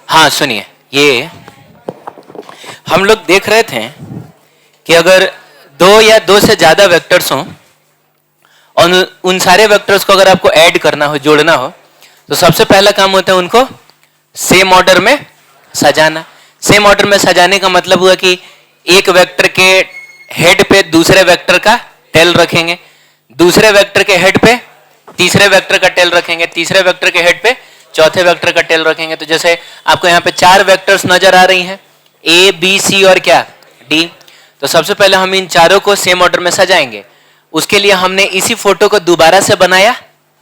हाँ सुनिए, ये हम लोग देख रहे थे कि अगर दो या दो से ज्यादा वेक्टर्स हों और उन सारे वेक्टर्स को अगर आपको ऐड करना हो, जोड़ना हो, तो सबसे पहला काम होता है उनको सेम ऑर्डर में सजाना। सेम ऑर्डर में सजाने का मतलब हुआ कि एक वेक्टर के हेड पे दूसरे वेक्टर का टेल रखेंगे, दूसरे वेक्टर के हेड पे तीसरे वेक्टर का टेल रखेंगे, तीसरे वेक्टर के हेड पे चौथे वेक्टर का टेल रखेंगे। तो जैसे आपको यहाँ पे चार वेक्टर्स नजर आ रही हैं, ए बी सी और क्या डी। तो सबसे पहले हम इन चारों को सेम ऑर्डर में सजाएंगे। उसके लिए हमने इसी फोटो को दोबारा से बनाया,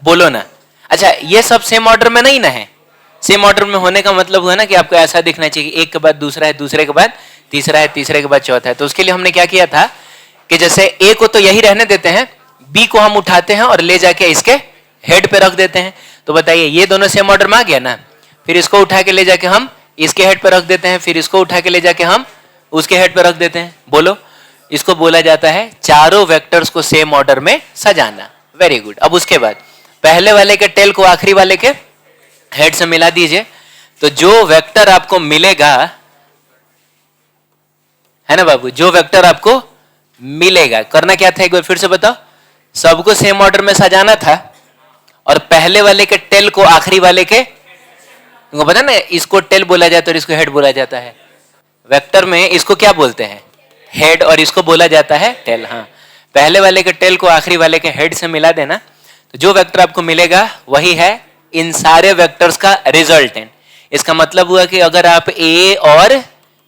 बोलो ना। अच्छा, ये सब सेम ऑर्डर में नहीं ना है। सेम ऑर्डर में होने का मतलब हुआ ना कि आपको ऐसा दिखना चाहिए कि एक के बाद दूसरा है, दूसरे के बाद तीसरा है, तीसरे के बाद चौथा है। तो उसके लिए हमने क्या किया था कि जैसे ए को तो यही रहने देते हैं, बी को हम उठाते हैं और ले जाके इसके हेड पे रख देते हैं। तो बताइए, ये दोनों सेम ऑर्डर में आ गया ना। फिर इसको उठा के ले जाके हम इसके हेड पे रख देते हैं, फिर इसको उठा के ले जाके हम उसके हेड पे रख देते हैं। बोलो, इसको बोला जाता है चारों वेक्टर्स को सेम ऑर्डर में सजाना। Very good. अब उसके बाद पहले वाले के टेल को आखिरी वाले के हेड से मिला दीजिए। तो जो वेक्टर आपको मिलेगा, है ना बाबू, जो वेक्टर आपको मिलेगा, करना क्या था एक बार फिर से बताओ। सबको सेम ऑर्डर में सजाना था और पहले वाले के टेल को आखिरी वाले के, तुमको पता ना, इसको टेल बोला जाता है और इसको हेड बोला जाता है। वेक्टर में इसको क्या बोलते हैं, हेड, और इसको बोला जाता है टेल। हाँ, पहले वाले के टेल को आखिरी वाले के हेड से मिला देना। तो जो वेक्टर आपको मिलेगा वही है इन सारे वेक्टर्स का रिजल्टेंट। इसका मतलब हुआ कि अगर आप ए और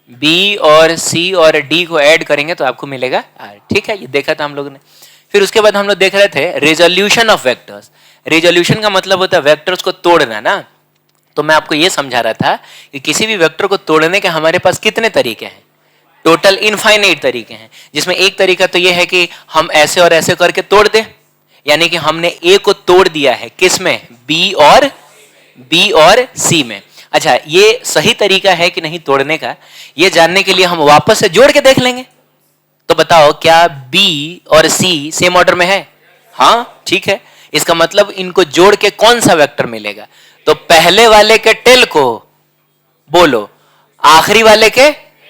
बी और सी और डी को ऐड करेंगे तो आपको मिलेगा आर। ठीक है, ये देखा था हम लोगों ने। फिर उसके बाद हम लोग देख रहे थे रिजोल्यूशन ऑफ वेक्टर्स। रिजोल्यूशन का मतलब होता है वेक्टर्स को तोड़ना ना। तो मैं आपको ये समझा रहा था कि किसी भी वेक्टर को तोड़ने के हमारे पास कितने तरीके हैं, टोटल इनफाइनाइट तरीके हैं। जिसमें एक तरीका तो ये है कि हम ऐसे और ऐसे करके तोड़ दें, यानी कि हमने ए को तोड़ दिया है, किस में, बी और सी में। अच्छा, ये सही तरीका है कि नहीं तोड़ने का, ये जानने के लिए हम वापस से जोड़ के देख लेंगे। तो बताओ, क्या बी और सी सेम ऑर्डर में है? हाँ, ठीक है। इसका मतलब इनको जोड़ के कौन सा वेक्टर मिलेगा? तो पहले वाले के टेल को बोलो आखिरी वाले के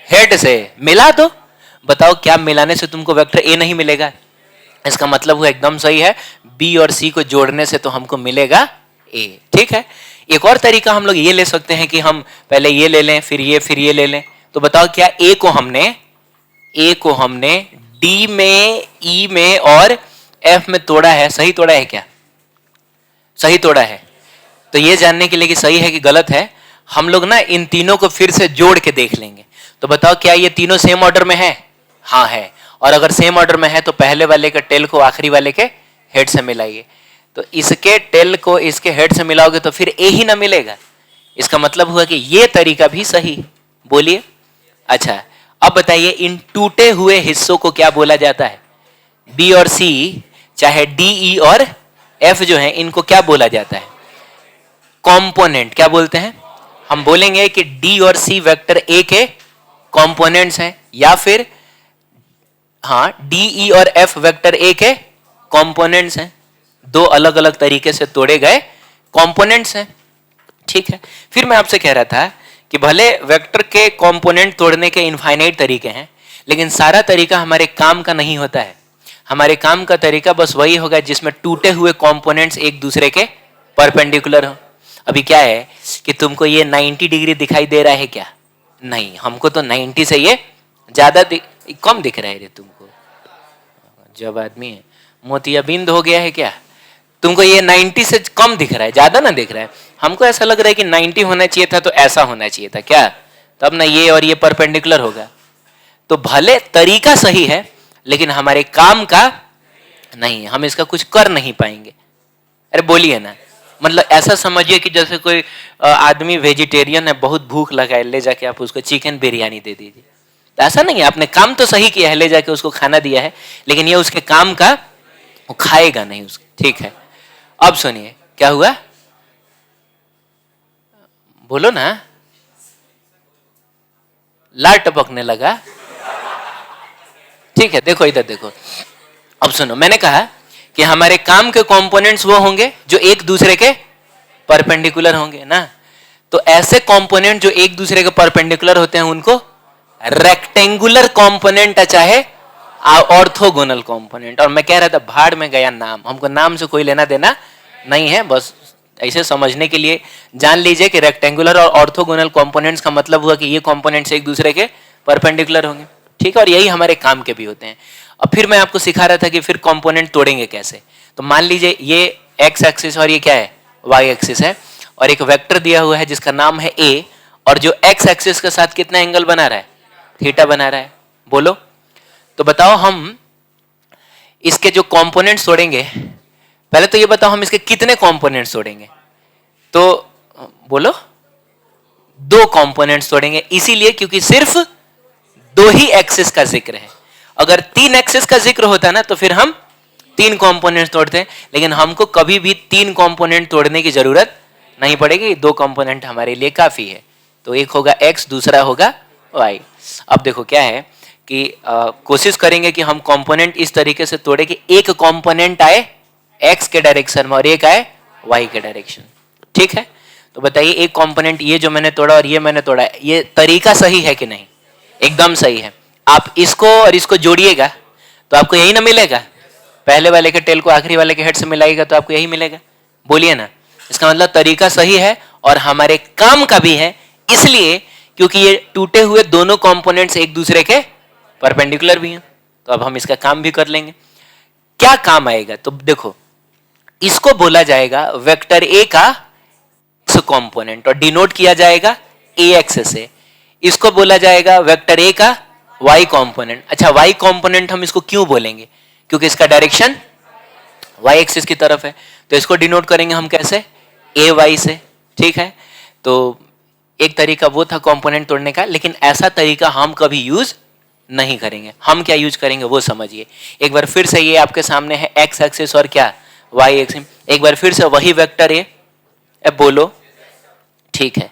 हेड से मिला दो। बताओ, क्या मिलाने से तुमको वेक्टर ए नहीं मिलेगा? इसका मतलब हुआ एकदम सही है, बी और सी को जोड़ने से तो हमको मिलेगा ए। ठीक है। एक और तरीका हम लोग ये ले सकते हैं कि हम पहले ये ले लें, फिर ये ले लें। तो बताओ, क्या ए को हमने डी में, ई में और एफ में तोड़ा है? सही तोड़ा है क्या? सही तोड़ा है। तो ये जानने के लिए कि सही है कि गलत है, हम लोग ना इन तीनों को फिर से जोड़ के देख लेंगे। तो बताओ, क्या ये तीनों सेम ऑर्डर में है? हाँ है। और अगर सेम ऑर्डर में है तो पहले वाले के टेल को आखिरी वाले के हेड से मिलाइए। तो इसके टेल को इसके हेड से मिलाओगे तो फिर ए ही ना मिलेगा। इसका मतलब हुआ कि ये तरीका भी सही। बोलिए। अच्छा, अब बताइए, इन टूटे हुए हिस्सों को क्या बोला जाता है? बी और सी, चाहे डी, ई और एफ जो है, इनको क्या बोला जाता है? कॉम्पोनेंट। क्या बोलते हैं? हम बोलेंगे कि डी और सी वेक्टर ए के कॉम्पोनेंट्स हैं, या फिर हाँ, डी, ई और एफ वेक्टर ए के कॉम्पोनेंट्स हैं। दो अलग अलग तरीके से तोड़े गए कॉम्पोनेंट्स हैं। ठीक है। फिर मैं आपसे कह रहा था कि भले वेक्टर के कॉम्पोनेंट तोड़ने के इनफाइनाइट तरीके हैं, लेकिन सारा तरीका हमारे काम का नहीं होता है। हमारे काम का तरीका बस वही होगा जिसमें टूटे हुए कॉम्पोनेंट्स एक दूसरे के परपेंडिकुलर हो। अभी क्या है कि तुमको ये 90 डिग्री दिखाई दे रहा है क्या? नहीं, हमको तो 90 से ये ज्यादा कम दिख रहा है रे तुमको। जब आदमी है मोतियाबिंद हो गया है क्या? तुमको ये 90 से कम दिख रहा है, ज्यादा ना दिख रहा है। हमको ऐसा लग रहा है कि 90 होना चाहिए था, तो ऐसा होना चाहिए था क्या? तब ना ये और ये परपेंडिकुलर होगा। तो भले तरीका सही है, लेकिन हमारे काम का नहीं है, हम इसका कुछ कर नहीं पाएंगे। अरे बोलिए ना। मतलब ऐसा समझिए कि जैसे कोई आदमी वेजिटेरियन है, बहुत भूख लगा है, ले जाके आप उसको चिकन बिरयानी दे दीजिए। तो ऐसा नहीं है, आपने काम तो सही किया है, ले जाके उसको खाना दिया है, लेकिन ये उसके काम का वो खाएगा नहीं उसको। ठीक है। अब सुनिए क्या हुआ, बोलो ना। लार टपकने लगा। ठीक है, देखो इधर देखो। अब सुनो, मैंने कहा कि हमारे काम के कंपोनेंट्स वो होंगे जो एक दूसरे के परपेंडिकुलर होंगे ना। तो ऐसे कंपोनेंट जो एक दूसरे के परपेंडिकुलर होते हैं उनको रेक्टेंगुलर कंपोनेंट चाहे ऑर्थोगोनल कंपोनेंट। और मैं कह रहा था भाड़ में गया नाम, हमको नाम से कोई लेना देना नहीं है, बस ऐसे समझने के लिए जान लीजिए कि रेक्टेंगुलर और ऑर्थोगोनल कंपोनेंट्स का मतलब हुआ कि ये कंपोनेंट्स एक दूसरे के परपेंडिकुलर होंगे, ठीक है, और यही हमारे काम के भी होते हैं। अब फिर मैं आपको सिखा रहा था कि फिर कंपोनेंट तोड़ेंगे कैसे। तो मान लीजिए ये एक्स एक्सिस और ये क्या है, वाई एक्सिस है, और एक वेक्टर दिया हुआ है जिसका नाम है ए, और जो एक्स एक्सिस के साथ कितना एंगल बना रहा है, थीटा बना रहा है, बोलो। तो बताओ हम इसके जो कंपोनेंट्स तोड़ेंगे, पहले तो ये बताओ हम इसके कितने कंपोनेंट्स तोड़ेंगे। तो बोलो, दो कंपोनेंट्स तोड़ेंगे, इसीलिए क्योंकि सिर्फ दो ही एक्सिस का जिक्र है। अगर तीन एक्सिस का जिक्र होता ना तो फिर हम तीन कंपोनेंट्स तोड़ते, लेकिन हमको कभी भी तीन कंपोनेंट तोड़ने की जरूरत नहीं पड़ेगी, दो कंपोनेंट हमारे लिए काफी है। तो एक होगा एक्स, दूसरा होगा वाई। अब देखो क्या है कि कोशिश करेंगे कि हम कंपोनेंट इस तरीके से तोड़े कि एक कंपोनेंट आए एक्स के डायरेक्शन में और एक आए वाई के डायरेक्शन, ठीक है। तो बताइए एक कंपोनेंट ये जो मैंने तोड़ा और ये मैंने तोड़ा, ये तरीका सही है कि नहीं, एकदम सही है। आप इसको और इसको जोड़िएगा तो आपको यही ना मिलेगा, पहले वाले के टेल को आखिरी वाले के हेड से मिलाइएगा तो आपको यही मिलेगा, बोलिए ना। इसका मतलब तरीका सही है और हमारे काम का भी है, इसलिए क्योंकि ये टूटे हुए दोनों कंपोनेंट्स एक दूसरे के परपेंडिकुलर भी हैं। तो अब हम इसका काम भी कर लेंगे। क्या काम आएगा, तो देखो इसको बोला जाएगा वेक्टर ए का एक्स कंपोनेंट और डिनोट किया जाएगा ए एक्स से। इसको बोला जाएगा वेक्टर ए का वाई कंपोनेंट। अच्छा, वाई कंपोनेंट हम इसको क्यों बोलेंगे, क्योंकि इसका डायरेक्शन वाई एक्सिस की तरफ है, तो इसको डिनोट करेंगे हम कैसे, ए वाई से, ठीक है। तो एक तरीका वो था कंपोनेंट तोड़ने का, लेकिन ऐसा तरीका हम कभी यूज नहीं करेंगे। हम क्या यूज करेंगे वो समझिए। एक बार फिर से ये आपके सामने है एक्स एक्सिस और क्या वाई एक्सिस, एक बार फिर से वही वेक्टर ए, बोलो, ठीक है।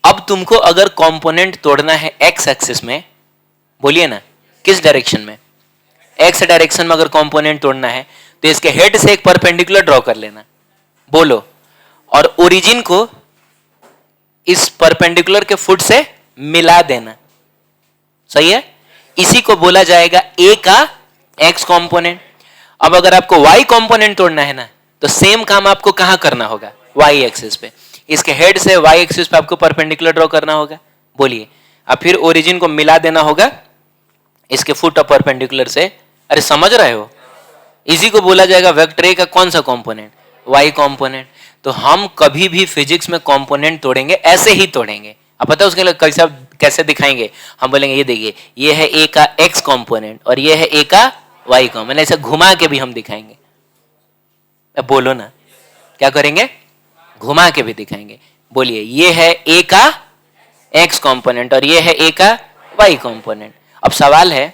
अब तुमको अगर कंपोनेंट तोड़ना है एक्स एक्सिस में, बोलिए ना किस डायरेक्शन में, एक्स डायरेक्शन में अगर कंपोनेंट तोड़ना है तो इसके हेड से एक परपेंडिकुलर ड्रॉ कर लेना, बोलो, और ओरिजिन को इस परपेंडिकुलर के फुट से मिला देना, सही है। इसी को बोला जाएगा ए का एक्स कंपोनेंट। अब अगर आपको वाई कंपोनेंट तोड़ना है ना तो सेम काम आपको कहां करना होगा, वाई एक्सिस पे, इसके हेड से वाई एक्सिस पे आपको परपेंडिकुलर ड्रॉ करना होगा, बोलिए। अब फिर ओरिजिन को मिला देना होगा इसके फुट और परपेंडिकुलर से। अरे समझ रहे हो, इसी को बोला जाएगा वेक्टर ए का कौन सा कंपोनेंट, वाई कंपोनेंट। तो हम कभी भी फिजिक्स में कंपोनेंट तोड़ेंगे ऐसे ही तोड़ेंगे। अब पता है उसके लिए कैसे दिखाएंगे, हम बोलेंगे ये देखिए ये है ए का एक्स कंपोनेंट और ये है ए का वाई कंपोनेंट, ऐसे घुमा के भी हम दिखाएंगे। अब बोलो ना, क्या करेंगे, घुमा के भी दिखाएंगे। बोलिए ये है ए का एक्स कंपोनेंट और ये है ए का वाई कंपोनेंट। अब सवाल है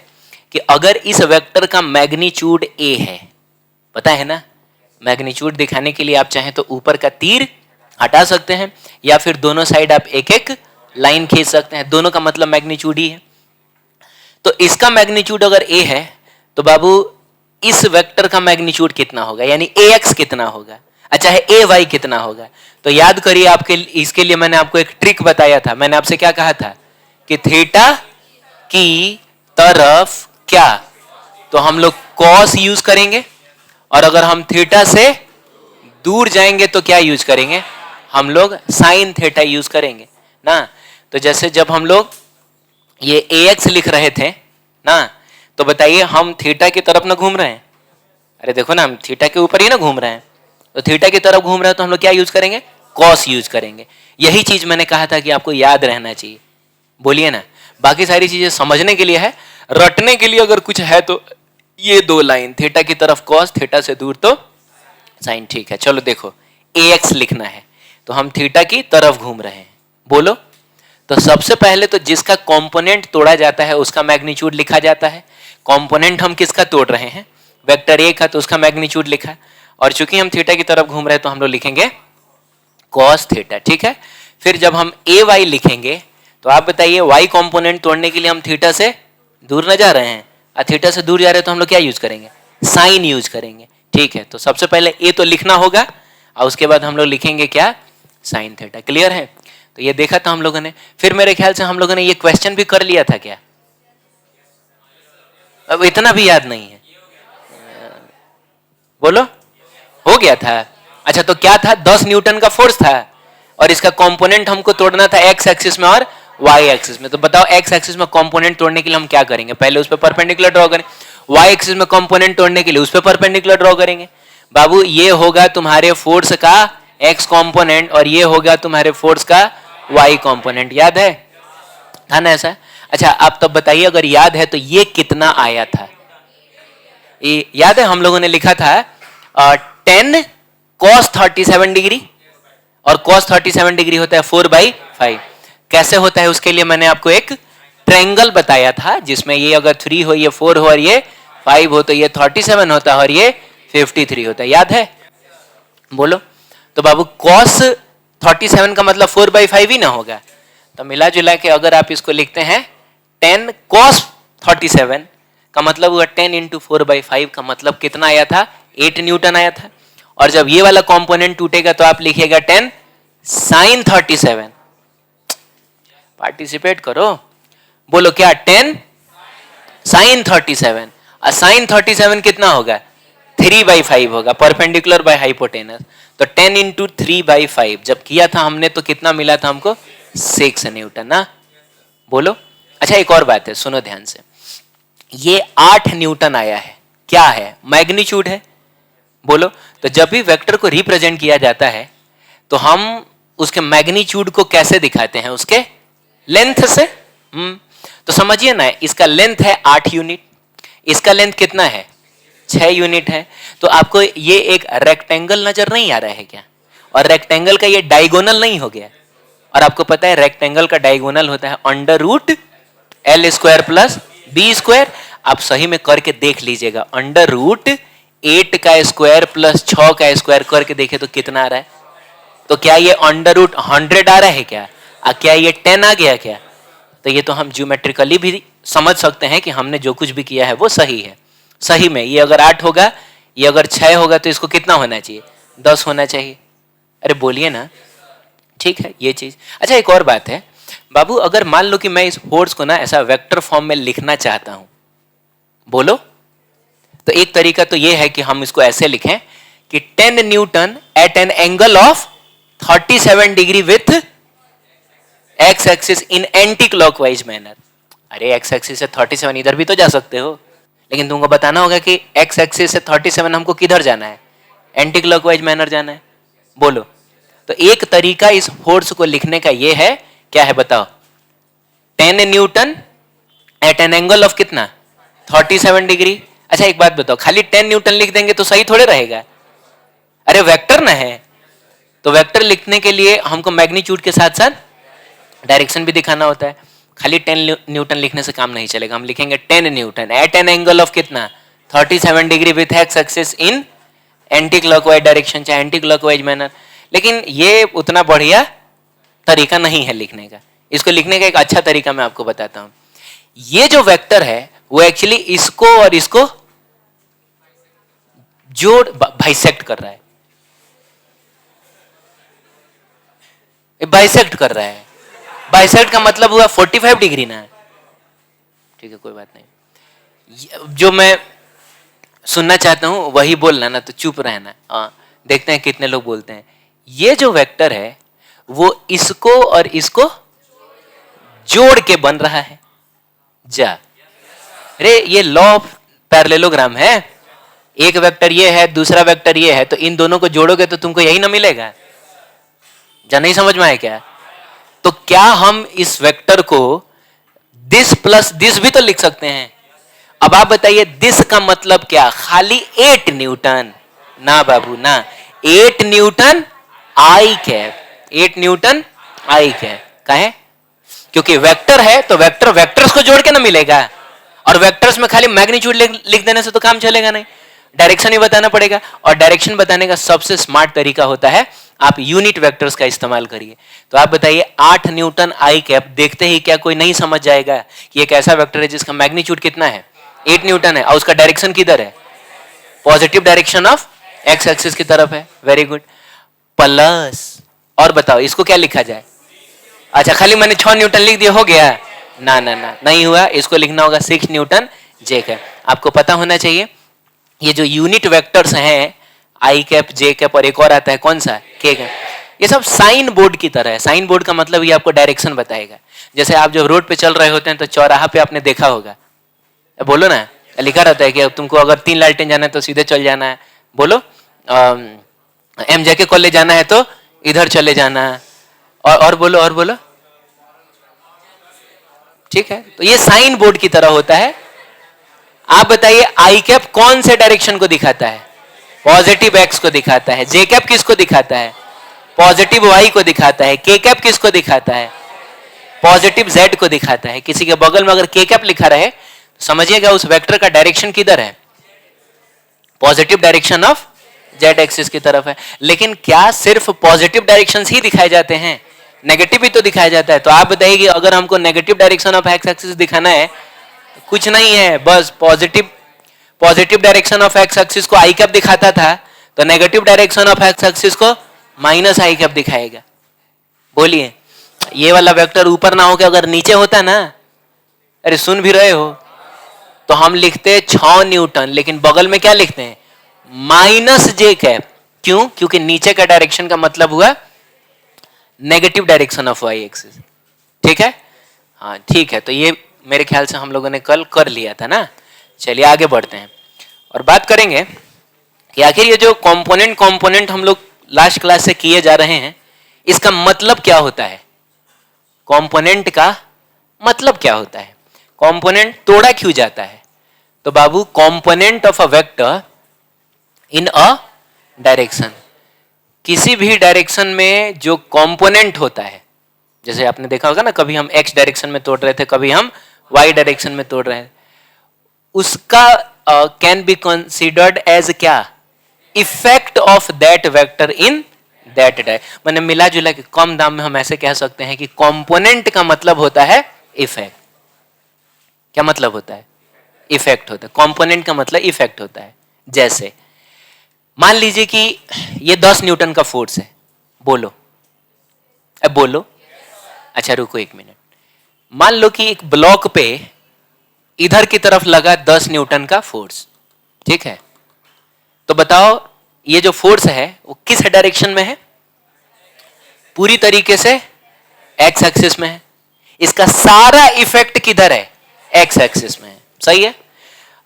कि अगर इस वेक्टर का मैग्नीट्यूड ए है, पता है ना, मैग्नीट्यूड दिखाने के लिए आप चाहें तो ऊपर का तीर हटा सकते हैं या फिर दोनों साइड आप एक एक लाइन खींच सकते हैं, दोनों का मतलब मैग्नीट्यूड ही है। तो इसका मैग्नीट्यूड अगर ए है तो बाबू इस वेक्टर का मैग्नीट्यूड कितना होगा, यानी ए एक्स कितना होगा, अच्छा है ए वाई कितना होगा। तो याद करिए, आपके इसके लिए मैंने आपको एक ट्रिक बताया था। मैंने आपसे क्या कहा था कि थीटा की तरफ क्या, तो हम लोग कॉस यूज करेंगे, और अगर हम थीटा से दूर जाएंगे तो क्या यूज करेंगे, हम लोग साइन थीटा यूज करेंगे ना। तो जैसे जब हम लोग ये ax लिख रहे थे ना, तो बताइए हम थीटा की तरफ ना घूम रहे हैं, अरे देखो ना हम थीटा के ऊपर ही ना घूम रहे हैं, तो थीटा की तरफ घूम रहे हैं तो हम लोग क्या यूज करेंगे, कॉस यूज करेंगे। यही चीज मैंने कहा था कि आपको याद रहना चाहिए, बोलिए ना। बाकी सारी चीजें समझने के लिए है, रटने के लिए अगर कुछ है तो ये दो लाइन, थीटा की तरफ कॉस, थीटा से दूर तो साइन, ठीक है। चलो देखो ax लिखना है तो हम थीटा की तरफ घूम रहे हैं, बोलो। तो सबसे पहले तो जिसका कंपोनेंट तोड़ा जाता है उसका मैग्नीट्यूड लिखा जाता है। कंपोनेंट हम किसका तोड़ रहे हैं, वेक्टर ए का, तो उसका मैग्नीट्यूड लिखा, और चूंकि हम थीटा की तरफ घूम रहे हैं तो हम लोग लिखेंगे कॉस थीटा, ठीक है। फिर जब हम ए वाई लिखेंगे तो आप बताइए वाई कंपोनेंट तोड़ने के लिए हम थीटा से दूर न जा रहे हैं, और थीटा से दूर जा रहे हैं तो हम लोग क्या यूज करेंगे, साइन यूज करेंगे, ठीक है। तो सबसे पहले ए तो लिखना होगा और उसके बाद हम लोग लिखेंगे क्या, साइन थीटा, क्लियर है। तो ये देखा था हम लोगों ने। फिर मेरे ख्याल से हम लोगों ने ये क्वेश्चन भी कर लिया था क्या, अब इतना भी याद नहीं है, बोलो हो गया था। अच्छा तो क्या था, 10 न्यूटन का फोर्स था और इसका कंपोनेंट हमको तोड़ना था एक्स एक्सिस में और वाई एक्सिस में। तो बताओ एक्स एक्सिस में कंपोनेंट तोड़ने के लिए हम क्या करेंगे, पहले उस पर परपेंडिकुलर ड्रॉ करें। वाई एक्सिस में कंपोनेंट तोड़ने के लिए उस पर परपेंडिकुलर ड्रॉ करेंगे। बाबू ये होगा तुम्हारे फोर्स का एक्स कंपोनेंट और ये होगा तुम्हारे फोर्स का वाई कंपोनेंट। याद है, था ना ऐसा? अच्छा आप तब बताइए अगर याद है तो ये कितना आया था, ये याद है हम लोगों ने लिखा था 10 cos 37 डिग्री, और cos 37 डिग्री होता है 4/5। कैसे होता है उसके लिए मैंने आपको एक ट्रायंगल बताया था जिसमें ये अगर 3 हो, ये 4 हो और ये 5 हो, तो ये 37 होता है और ये 53 होता है। याद है, बोलो। तो बाबू cos 37 का मतलब 4/5 ही ना होगा। तो मिला जुला के अगर आप इसको लिखते हैं 10 cos 37 का मतलब हुआ 10 इंटू 4/5 का मतलब कितना आया था, 8 न्यूटन आया था। और जब ये वाला कंपोनेंट टूटेगा तो आप लिखिएगा 10 sin 37। पार्टिसिपेट करो, बोलो क्या, 10 sin 37। और sin 37 कितना होगा, 3/5 होगा, परपेंडिकुलर बाय हाइपोटेनस। तो 10 इंटू 3/5 जब किया था हमने तो कितना मिला था हमको, 6 न्यूटन ना, बोलो। अच्छा एक और बात है, सुनो ध्यान से, ये 8 न्यूटन आया है, क्या है, मैग्नीट्यूड है, बोलो। तो जब भी वेक्टर को रिप्रेजेंट किया जाता है तो हम उसके मैग्नीट्यूड को कैसे दिखाते हैं, उसके लेंथ से। तो समझिए ना, इसका लेंथ है 8 यूनिट, इसका लेंथ कितना है, 6 यूनिट है। तो आपको ये एक रेक्टेंगल नजर नहीं आ रहा है क्या, और रेक्टेंगल का ये डायगोनल नहीं हो गया। और आपको पता है रेक्टेंगल का डायगोनल होता है √L² प्लस B²। आप सही में करके देख लीजिएगा, √8 का स्क्वायर प्लस 6 का स्क्वायर करके देखे तो कितना आ रहा है। तो क्या ये √100 आ रहा है क्या, क्या ये 10 आ गया क्या? तो ये तो हम ज्योमेट्रिकली भी समझ सकते हैं कि हमने जो कुछ भी किया है वो सही है। सही में ये अगर 8 होगा, ये अगर 6 होगा तो इसको कितना होना चाहिए, 10 होना चाहिए। अरे बोलिए ना, ठीक है ये चीज। अच्छा एक और बात है बाबू, अगर मान लो कि मैं इस फोर्स को ना ऐसा वेक्टर फॉर्म में लिखना चाहता हूं, बोलो। तो एक तरीका तो ये है कि हम इसको ऐसे लिखें कि 10 newton at an angle of 37 degree with x axis in anti clockwise manner. अरे एक्स एक्सिस से 37 इधर भी तो जा सकते हो, लेकिन तुमको बताना होगा कि एक्स एक्सिस से 37 हमको किधर जाना है, एंटी क्लॉकवाइज मैनर जाना है, बोलो। तो एक तरीका इस फोर्स को लिखने का ये है, क्या है बताओ, 10 newton at an angle of कितना, 37 डिग्री। अच्छा एक बात बताओ, खाली 10 न्यूटन लिख देंगे तो सही थोड़े रहेगा, अरे वेक्टर ना है, तो वेक्टर लिखने के लिए हमको मैग्नीट्यूड के साथ साथ डायरेक्शन भी दिखाना होता है। खाली 10 न्यूटन लिखने से काम नहीं चलेगा, हम लिखेंगे 10 newton at an angle of कितना, 37 degree with x axis in anti clockwise direction, चाहे एंटी क्लॉकवाइज मैनर। लेकिन ये उतना बढ़िया तरीका नहीं है लिखने का। इसको लिखने का एक अच्छा तरीका मैं आपको बताता हूं। ये जो वेक्टर है वो एक्चुअली इसको और इसको जोड़ बाइसेक्ट कर रहा है, बाइसेक्ट कर रहा है। बाइसेक्ट का मतलब हुआ 45 डिग्री ना, ठीक है कोई बात नहीं। जो मैं सुनना चाहता हूं वही बोलना ना, तो चुप रहना। देखते हैं कितने लोग बोलते हैं। ये जो वेक्टर है वो इसको और इसको जोड़ के बन रहा है। जा अरे ये लॉ ऑफ पैरेललोग्राम है, एक वेक्टर ये है दूसरा वेक्टर ये है, तो इन दोनों को जोड़ोगे तो तुमको यही ना मिलेगा। जा नहीं समझ में आया क्या? तो क्या हम इस वेक्टर को दिस प्लस दिस भी तो लिख सकते हैं। अब आप बताइए दिस का मतलब क्या, खाली 8 न्यूटन ना बाबू ना, 8 न्यूटन आई कैप, 8 न्यूटन आई कैप। कहे क्योंकि वेक्टर है तो वेक्टर वेक्टर्स को जोड़ के ना मिलेगा, और वेक्टर्स में खाली मैग्नीट्यूड लिख देने से तो काम चलेगा नहीं, डायरेक्शन ही बताना पड़ेगा। और डायरेक्शन बताने का सबसे स्मार्ट तरीका होता है आप यूनिट वेक्टर्स का इस्तेमाल करिए। तो आप बताइए 8 न्यूटन आई कैप, देखते ही क्या कोई नहीं समझ जाएगा कि एक ऐसा वेक्टर है जिसका मैग्नीट्यूड कितना है, 8 न्यूटन है, और उसका डायरेक्शन किधर है, positive direction of x axis की तरफ है। Very good. प्लस और बताओ इसको क्या लिखा जाए, अच्छा खाली मैंने 6 न्यूटन लिख दिया हो गया? ना ना ना, नहीं हुआ। इसको लिखना होगा 6 न्यूटन जे कैप। आपको पता होना चाहिए ये जो यूनिट वेक्टर्स हैं आई कैप, जे कैप और एक और आता है कौन सा, के कैप, ये सब साइन बोर्ड की तरह है। साइन बोर्ड का मतलब ये आपको डायरेक्शन बताएगा। जैसे आप जब रोड पे चल रहे होते हैं तो चौराहा पे आपने देखा होगा, बोलो ना, लिखा रहता है कि तुमको अगर 3 लालटेन जाना है तो सीधे चल जाना है। बोलो एम जे के कॉलेज जाना है तो इधर चले जाना है। और बोलो, और बोलो। ठीक है, तो ये साइन बोर्ड की तरह होता है। आप बताइए आई कैप कौन से डायरेक्शन को दिखाता है? पॉजिटिव एक्स को दिखाता है। जे कैप किसको दिखाता है? पॉजिटिव वाई को दिखाता है। के कैप किसको दिखाता है? पॉजिटिव जेड को दिखाता है। किसी के बगल में अगर के कैप लिखा रहे तो समझिएगा उस वेक्टर का डायरेक्शन किधर है? Positive direction of Z axis की तरफ है। लेकिन क्या सिर्फ पॉजिटिव डायरेक्शन ही दिखाए जाते हैं? नेगेटिव भी तो दिखाया जाता है। तो आप बताइए कि अगर हमको negative direction of x axis दिखाना है तो कुछ नहीं है, बस positive direction of x axis को आई कैप दिखाता था, तो negative direction of x axis को माइनस आई कैप दिखाएगा। बोलिए, ये वाला वेक्टर ऊपर ना होकर अगर नीचे होता ना, अरे सुन भी रहे हो, तो हम लिखते 6 न्यूटन, लेकिन बगल में क्या लिखते हैं? Minus J cap. क्यों? क्योंकि नीचे का डायरेक्शन का मतलब हुआ negative direction of Y axis. ठीक है, हाँ ठीक है। तो ये मेरे ख्याल से हम लोगों ने कल कर लिया था ना। चलिए आगे बढ़ते हैं और बात करेंगे कि आखिर ये जो कंपोनेंट हम लोग लास्ट क्लास से किए जा रहे हैं, इसका मतलब क्या होता है? कंपोनेंट का मतलब क्या होता है? कंपोनेंट तोड़ा क्यों जाता है? तो बाबू, component of a vector in a direction, किसी भी डायरेक्शन में जो कंपोनेंट होता है, जैसे आपने देखा होगा ना, कभी हम एक्स डायरेक्शन में तोड़ रहे थे, कभी हम वाई डायरेक्शन में तोड़ रहे हैं, उसका कैन बी कंसीडर्ड एज क्या? Effect of that vector in that direction. मैंने मिला जुला के कम दाम में हम ऐसे कह सकते हैं कि कंपोनेंट का मतलब होता है इफेक्ट। क्या मतलब होता है? इफेक्ट होता है। कंपोनेंट का मतलब इफेक्ट होता है। जैसे मान लीजिए कि ये 10 न्यूटन का फोर्स है। बोलो, अब बोलो। अच्छा रुको 1 मिनट। मान लो कि एक ब्लॉक पे इधर की तरफ लगा 10 न्यूटन का फोर्स। ठीक है, तो बताओ ये जो फोर्स है वो किस डायरेक्शन में है? पूरी तरीके से एक्स एक्सिस में है। इसका सारा इफेक्ट किधर है? एक्स एक्सिस में है। सही है।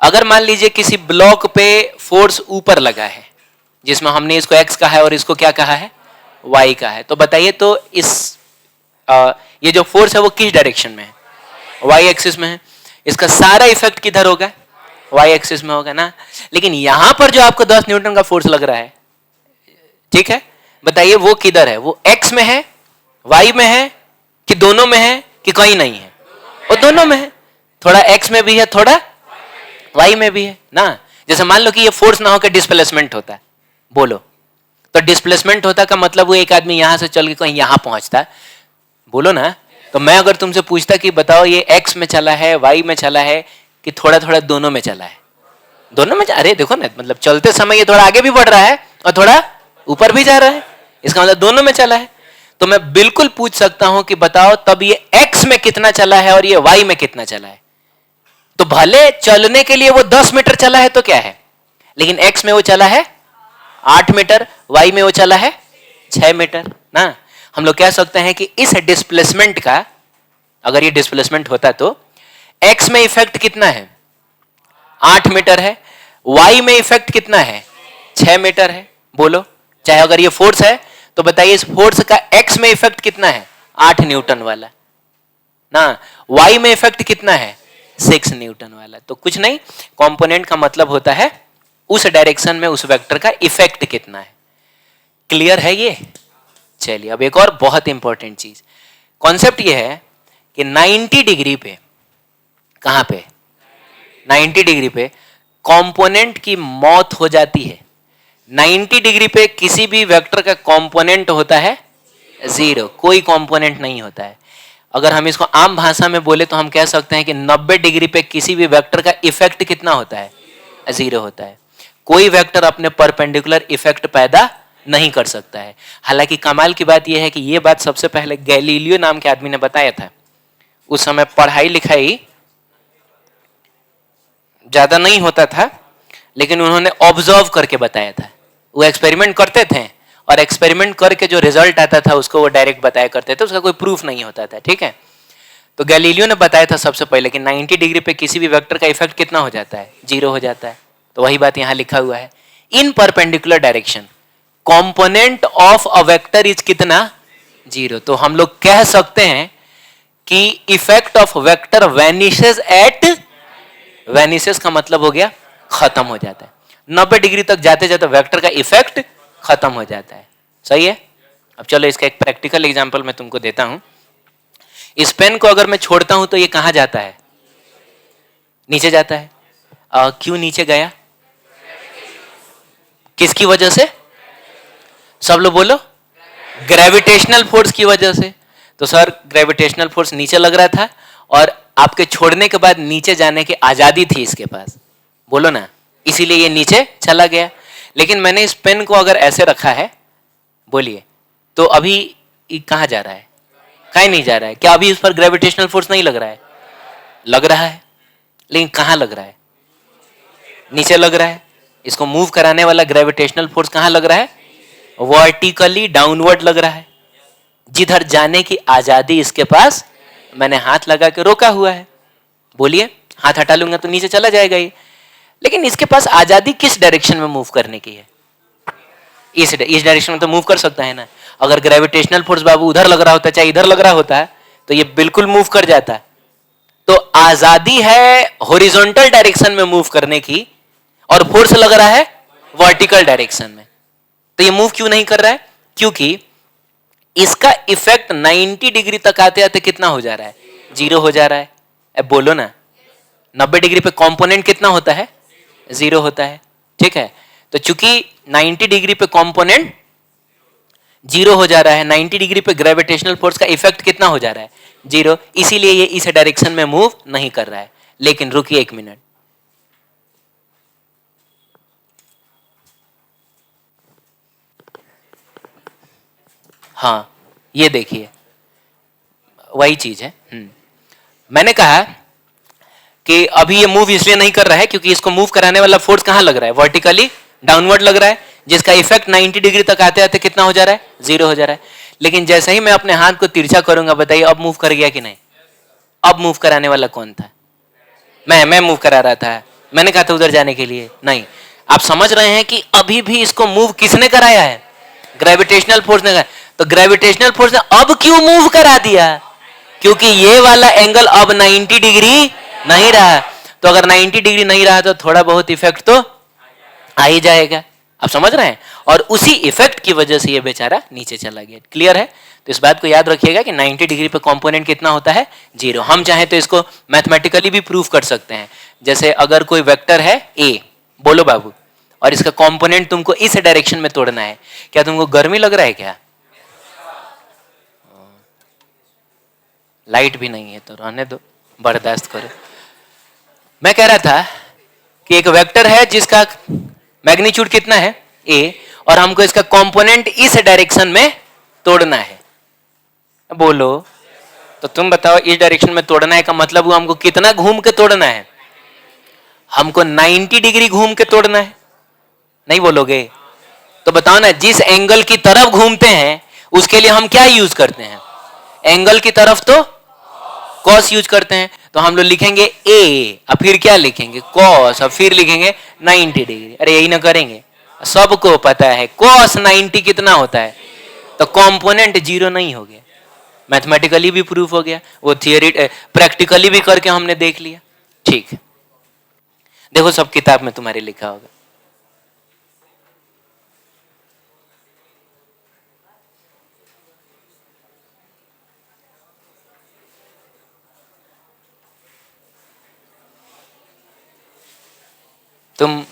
अगर मान लीजिए किसी ब्लॉक पे फोर्स ऊपर लगा है, जिसमें हमने इसको एक्स कहा है और इसको क्या कहा है? वाई कहा है, तो बताइए तो ये जो फोर्स है वो किस डायरेक्शन में है? वाई एक्सिस में है। इसका सारा इफेक्ट किधर होगा? वाई एक्सिस में होगा ना। लेकिन यहां पर जो आपको 10 न्यूटन का फोर्स लग रहा है, ठीक है, बताइए वो किधर है? वो एक्स में है, वाई में है, कि दोनों में है, कि कहीं नहीं है? वो दोनों में है। थोड़ा एक्स में भी है, थोड़ा वाई में भी है ना। जैसे मान लो कि ये फोर्स ना होकर डिस्प्लेसमेंट होता है। बोलो, तो डिस्प्लेसमेंट होता का मतलब वो एक आदमी यहां से चल के कहीं यहां पहुंचता। बोलो ना। तो मैं अगर तुमसे पूछता कि बताओ ये एक्स में चला है, वाई में चला है, कि थोड़ा थोड़ा दोनों में चला है? दोनों में। अरे देखो ना, मतलब चलते समय ये थोड़ा आगे भी बढ़ रहा है और थोड़ा ऊपर भी जा रहा है। इसका मतलब दोनों में चला है। तो मैं बिल्कुल पूछ सकता हूं कि बताओ तब ये एक्स में कितना चला है और ये वाई में कितना चला है? तो भले चलने के लिए वो 10 मीटर चला है तो क्या है, लेकिन एक्स में वो चला है 8 मीटर, वाई में वो चला है 6 मीटर ना। हम लोग कह सकते हैं कि इस डिस्प्लेसमेंट का, अगर ये डिस्प्लेसमेंट होता तो एक्स में इफेक्ट कितना है? 8 मीटर है। वाई में इफेक्ट कितना है? 6 मीटर है। बोलो, चाहे अगर ये फोर्स है तो बताइए इस फोर्स का एक्स में इफेक्ट कितना है? 8 न्यूटन वाला ना। वाई में इफेक्ट कितना है? 6 न्यूटन वाला। तो कुछ नहीं, कंपोनेंट का मतलब होता है उस डायरेक्शन में उस वेक्टर का इफेक्ट कितना है। क्लियर है ये? चलिए अब एक और बहुत इंपॉर्टेंट चीज, कॉन्सेप्ट ये है कि 90 डिग्री पे, कहां पे? 90 डिग्री पे कंपोनेंट की मौत हो जाती है। 90 डिग्री पे किसी भी वेक्टर का कंपोनेंट होता है 0, कोई कंपोनेंट नहीं होता है। अगर हम इसको आम भाषा में बोले तो हम कह सकते हैं कि 90 डिग्री पे किसी भी वेक्टर का इफेक्ट कितना होता है? 0 होता है। कोई वेक्टर अपने परपेंडिकुलर इफेक्ट पैदा नहीं कर सकता है। हालांकि कमाल की बात यह है कि यह बात सबसे पहले गैलीलियो नाम के आदमी ने बताया था। उस समय पढ़ाई लिखाई ज्यादा नहीं होता था, लेकिन उन्होंने ऑब्जर्व करके बताया था। वो एक्सपेरिमेंट करते थे और एक्सपेरिमेंट करके जो रिजल्ट आता था उसको वो डायरेक्ट बताया करते थे, उसका कोई प्रूफ नहीं होता था। ठीक है, तो गैलीलियो ने बताया था सबसे पहले कि 90 डिग्री पे किसी भी वेक्टर का इफेक्ट कितना हो जाता है, 0 हो जाता है। तो वही बात यहां लिखा हुआ है, in perpendicular direction component of a vector is कितना, 0। तो हम लोग कह सकते हैं कि effect of vector vanishes at, vanishes का मतलब हो गया खत्म हो जाता है। 90 डिग्री तक जाते जाते वेक्टर का इफेक्ट खत्म हो जाता है। सही है। अब चलो इसका एक प्रैक्टिकल एग्जांपल मैं तुमको देता हूं। इस पेन को अगर मैं छोड़ता हूं तो ये कहां जाता है, नीचे जाता है। क्यों नीचे गया, किसकी वजह से, सब लोग बोलो, ग्रेविटेशनल फोर्स की वजह से। तो सर ग्रेविटेशनल फोर्स नीचे लग रहा था और आपके छोड़ने के बाद नीचे जाने की आजादी थी इसके पास, बोलो ना, इसीलिए ये नीचे चला गया। लेकिन मैंने इस पेन को अगर ऐसे रखा है, बोलिए, तो अभी कहां जा रहा है, कहीं नहीं जा रहा है। क्या अभी इस पर ग्रेविटेशनल फोर्स नहीं लग रहा है, लग रहा है, लेकिन कहां लग रहा है, नीचे लग रहा है। इसको मूव कराने वाला ग्रेविटेशनल फोर्स कहां लग रहा है, वर्टिकली डाउनवर्ड लग रहा है, जिधर जाने की आजादी इसके पास, मैंने हाथ लगा के रोका हुआ है। बोलिए, हाथ हटा लूंगा तो नीचे चला जाएगा ये, लेकिन इसके पास आजादी किस डायरेक्शन में मूव करने की है, इस डायरेक्शन में तो मूव कर सकता है ना। अगर ग्रेविटेशनल फोर्स बाबू उधर लग रहा होता, चाहे इधर लग रहा होता, तो ये बिल्कुल मूव कर जाता। तो आजादी है हॉरिजॉन्टल डायरेक्शन में मूव करने की और फोर्स लग रहा है वर्टिकल डायरेक्शन में। तो ये मूव क्यों नहीं कर रहा है, क्योंकि इसका इफेक्ट 90 डिग्री तक आते आते कितना हो जा रहा है, 0 हो जा रहा है। अब बोलो ना, 90 डिग्री पे कंपोनेंट कितना होता है, 0 होता है। ठीक है, तो चूंकि 90 डिग्री पे कंपोनेंट 0 हो जा रहा है, 90 डिग्री पे ग्रेविटेशनल फोर्स का इफेक्ट कितना हो जा रहा है, 0, इसीलिए ये इस डायरेक्शन में मूव नहीं कर रहा है। लेकिन रुकिए एक मिनट, हाँ ये देखिए वही चीज है। मैंने कहा कि अभी ये मूव इसलिए नहीं कर रहा है क्योंकि इसको मूव कराने वाला फोर्स कहां लग रहा है, वर्टिकली डाउनवर्ड लग रहा है, जिसका इफेक्ट 90 डिग्री तक आते आते कितना हो जा रहा है, 0 हो जा रहा है। लेकिन जैसे ही मैं अपने हाथ को तिरछा करूंगा, बताइए अब मूव कर गया कि नहीं। अब मूव कराने वाला कौन था, मैं मूव करा रहा था, मैंने कहा था उधर जाने के लिए, नहीं। आप समझ रहे हैं कि अभी भी इसको मूव किसने कराया है, ग्रेविटेशनल फोर्स ने कराया। तो ग्रेविटेशनल फोर्स ने अब क्यों मूव करा दिया, क्योंकि ये वाला एंगल अब 90 डिग्री नहीं रहा। तो अगर 90 डिग्री नहीं रहा तो थोड़ा बहुत इफेक्ट तो आ ही जाएगा। आप समझ रहे हैं, और उसी इफेक्ट की वजह से ये बेचारा नीचे चला गया। क्लियर है। तो इस बात को याद रखिएगा कि 90 डिग्री पे कंपोनेंट कितना होता है, 0। हम चाहें तो इसको मैथमेटिकली भी प्रूव कर सकते हैं। जैसे अगर कोई वेक्टर है ए, बोलो बाबू, और इसका कंपोनेंट तुमको इस डायरेक्शन में तोड़ना है, क्या तुमको गर्मी लग रहा है क्या, लाइट भी नहीं है तो रहने दो, बर्दाश्त करो। मैं कह रहा था कि एक वेक्टर है जिसका मैग्नीट्यूड कितना है ए, और हमको इसका कंपोनेंट इस डायरेक्शन में तोड़ना है। बोलो, तो तुम बताओ, इस डायरेक्शन में तोड़ना है का मतलब हुआ हमको कितना घूम के तोड़ना है, हमको 90 डिग्री घूम के तोड़ना है, नहीं बोलोगे। तो बताओ ना, जिस एंगल की तरफ घूमते हैं उसके लिए हम क्या यूज करते हैं, एंगल की तरफ तो कॉस यूज करते हैं। तो हम लोग लिखेंगे ए, और फिर क्या लिखेंगे, कॉस, और फिर लिखेंगे 90 डिग्री। अरे यही ना करेंगे, सबको पता है कॉस 90 कितना होता है, तो कंपोनेंट 0 नहीं हो गया। मैथमेटिकली भी प्रूफ हो गया, वो थियरी प्रैक्टिकली भी करके हमने देख लिया। ठीक, देखो सब किताब में तुम्हारे लिखा होगा। तुम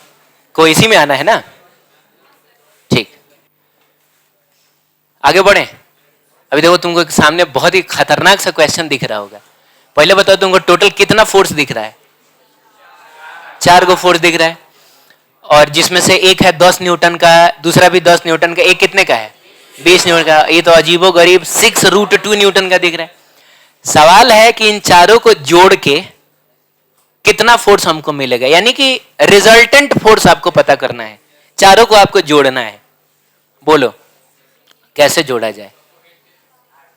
को इसी में आना है ना, ठीक, आगे बढ़े। अभी देखो तुमको सामने बहुत ही खतरनाक सा क्वेश्चन दिख रहा होगा। पहले बताओ तुमको टोटल कितना फोर्स दिख रहा है, 4 गो फोर्स दिख रहा है। और जिसमें से एक है 10 न्यूटन का, दूसरा भी 10 न्यूटन का, एक कितने का है 20 न्यूटन का। ये तो अजीबो गरीब 6√2 न्यूटन का दिख रहा है। सवाल है कि इन चारों को जोड़ के कितना फोर्स हमको मिलेगा, यानी कि रिजल्टेंट फोर्स आपको पता करना है, चारों को आपको जोड़ना है। बोलो कैसे जोड़ा जाए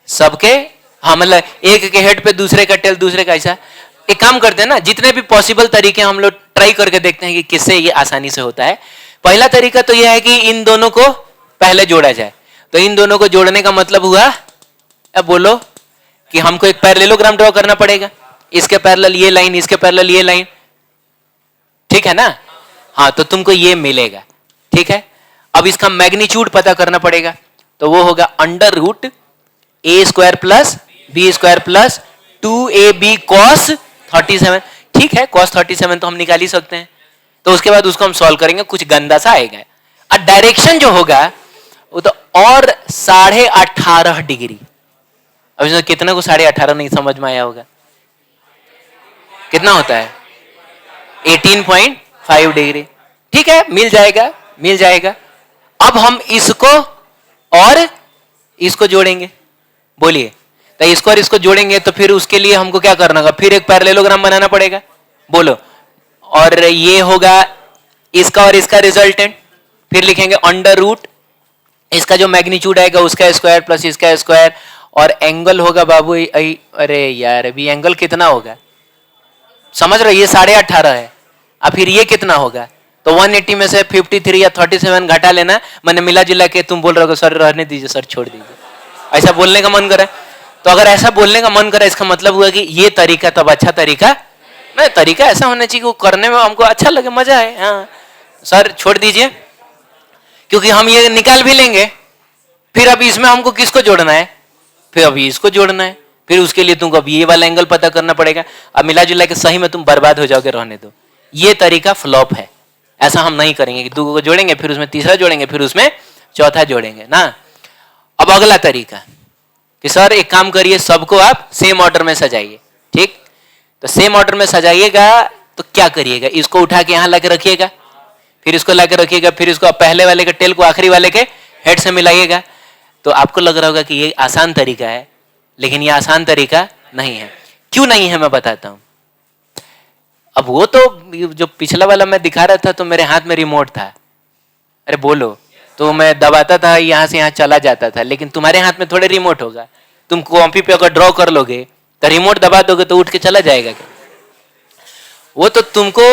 सबके, हाँ मतलब एक के हेड पे दूसरे का टेल, दूसरे का ऐसा। एक काम करते हैं ना, जितने भी पॉसिबल तरीके हम लोग ट्राई करके देखते हैं कि किससे ये आसानी से होता है। पहला तरीका तो यह है कि इन दोनों को पहले जोड़ा जाए। तो इन दोनों को जोड़ने का मतलब हुआ, अब बोलो कि हमको एक पैरेललोग्राम ड्रॉ करना पड़ेगा, इसके पैरेलल ये लाइन, इसके पैरेलल ये लाइन, ठीक है ना। हाँ तो तुमको ये मिलेगा, ठीक है। अब इसका मैग्नीट्यूड पता करना पड़ेगा, तो वो होगा √a² plus b² plus 2ab cos 37। ठीक है, cos 37 तो हम निकाल ही सकते हैं। तो उसके बाद उसको हम सॉल्व करेंगे, कुछ गंदा सा आएगा। और डायरेक्शन जो होगा वो तो और 18.5 डिग्री। अब इसमें कितना को 18.5 नहीं समझ में आया होगा, कितना होता है 18.5 डिग्री। ठीक है, मिल जाएगा मिल जाएगा। अब हम इसको और इसको जोड़ेंगे, बोलिए। तो इसको और इसको जोड़ेंगे तो फिर उसके लिए हमको क्या करना होगा, फिर एक पैरेललोग्राम बनाना पड़ेगा, बोलो। और ये होगा इसका और इसका रिजल्टेंट, फिर लिखेंगे √ इसका जो मैग्नीट्यूड आएगा उसका स्क्वायर प्लस इसका स्क्वायर, और एंगल होगा बाबू, अरे यार अभी एंगल कितना होगा समझ रहे हो, ये 18.5 है। अब फिर ये कितना होगा, तो 180 में से 53 या 37 घटा लेना, मैंने मिला जुला के। तुम बोल रहे हो सर रहने दीजिए सर, छोड़ दीजिए, ऐसा बोलने का मन करे। तो अगर ऐसा बोलने का मन करे, इसका मतलब हुआ कि ये तरीका तब अच्छा तरीका नहीं, तरीका ऐसा होना चाहिए कि वो करने में हमको अच्छा लगे, मजा आए। हाँ सर छोड़ दीजिए, क्योंकि हम ये निकाल भी लेंगे। फिर अभी इसमें हमको किसको जोड़ना है, फिर अभी इसको जोड़ना है, फिर उसके लिए तुमको अभी ये वाला एंगल पता करना पड़ेगा। अब मिला जुला के सही में तुम बर्बाद हो जाओगे, रहने दो। ये तरीका फ्लॉप है, ऐसा हम नहीं करेंगे कि दो को जोड़ेंगे फिर उसमें तीसरा जोड़ेंगे फिर उसमें चौथा जोड़ेंगे ना। अब अगला तरीका कि सर एक काम करिए, सबको आप सेम ऑर्डर में सजाइए। ठीक, तो सेम ऑर्डर में सजाइएगा तो क्या करिएगा, इसको उठा के यहां लाके रखिएगा, फिर इसको लाके रखिएगा, फिर इसको पहले वाले के टेल को आखिरी वाले के हेड से मिलाइएगा। तो आपको लग रहा होगा कि ये आसान तरीका है, लेकिन ये आसान तरीका नहीं है। क्यों नहीं है मैं बताता हूं। अब वो तो जो पिछला वाला मैं दिखा रहा था तो मेरे हाथ में रिमोट था, अरे बोलो, तो मैं दबाता था यहां से यहां चला जाता था, लेकिन तुम्हारे हाथ में थोड़े रिमोट होगा। तुम कॉपी पे अगर ड्रॉ कर लोगे तो रिमोट दबा दोगे तो उठ के चला जाएगा क्या, वो तो तुमको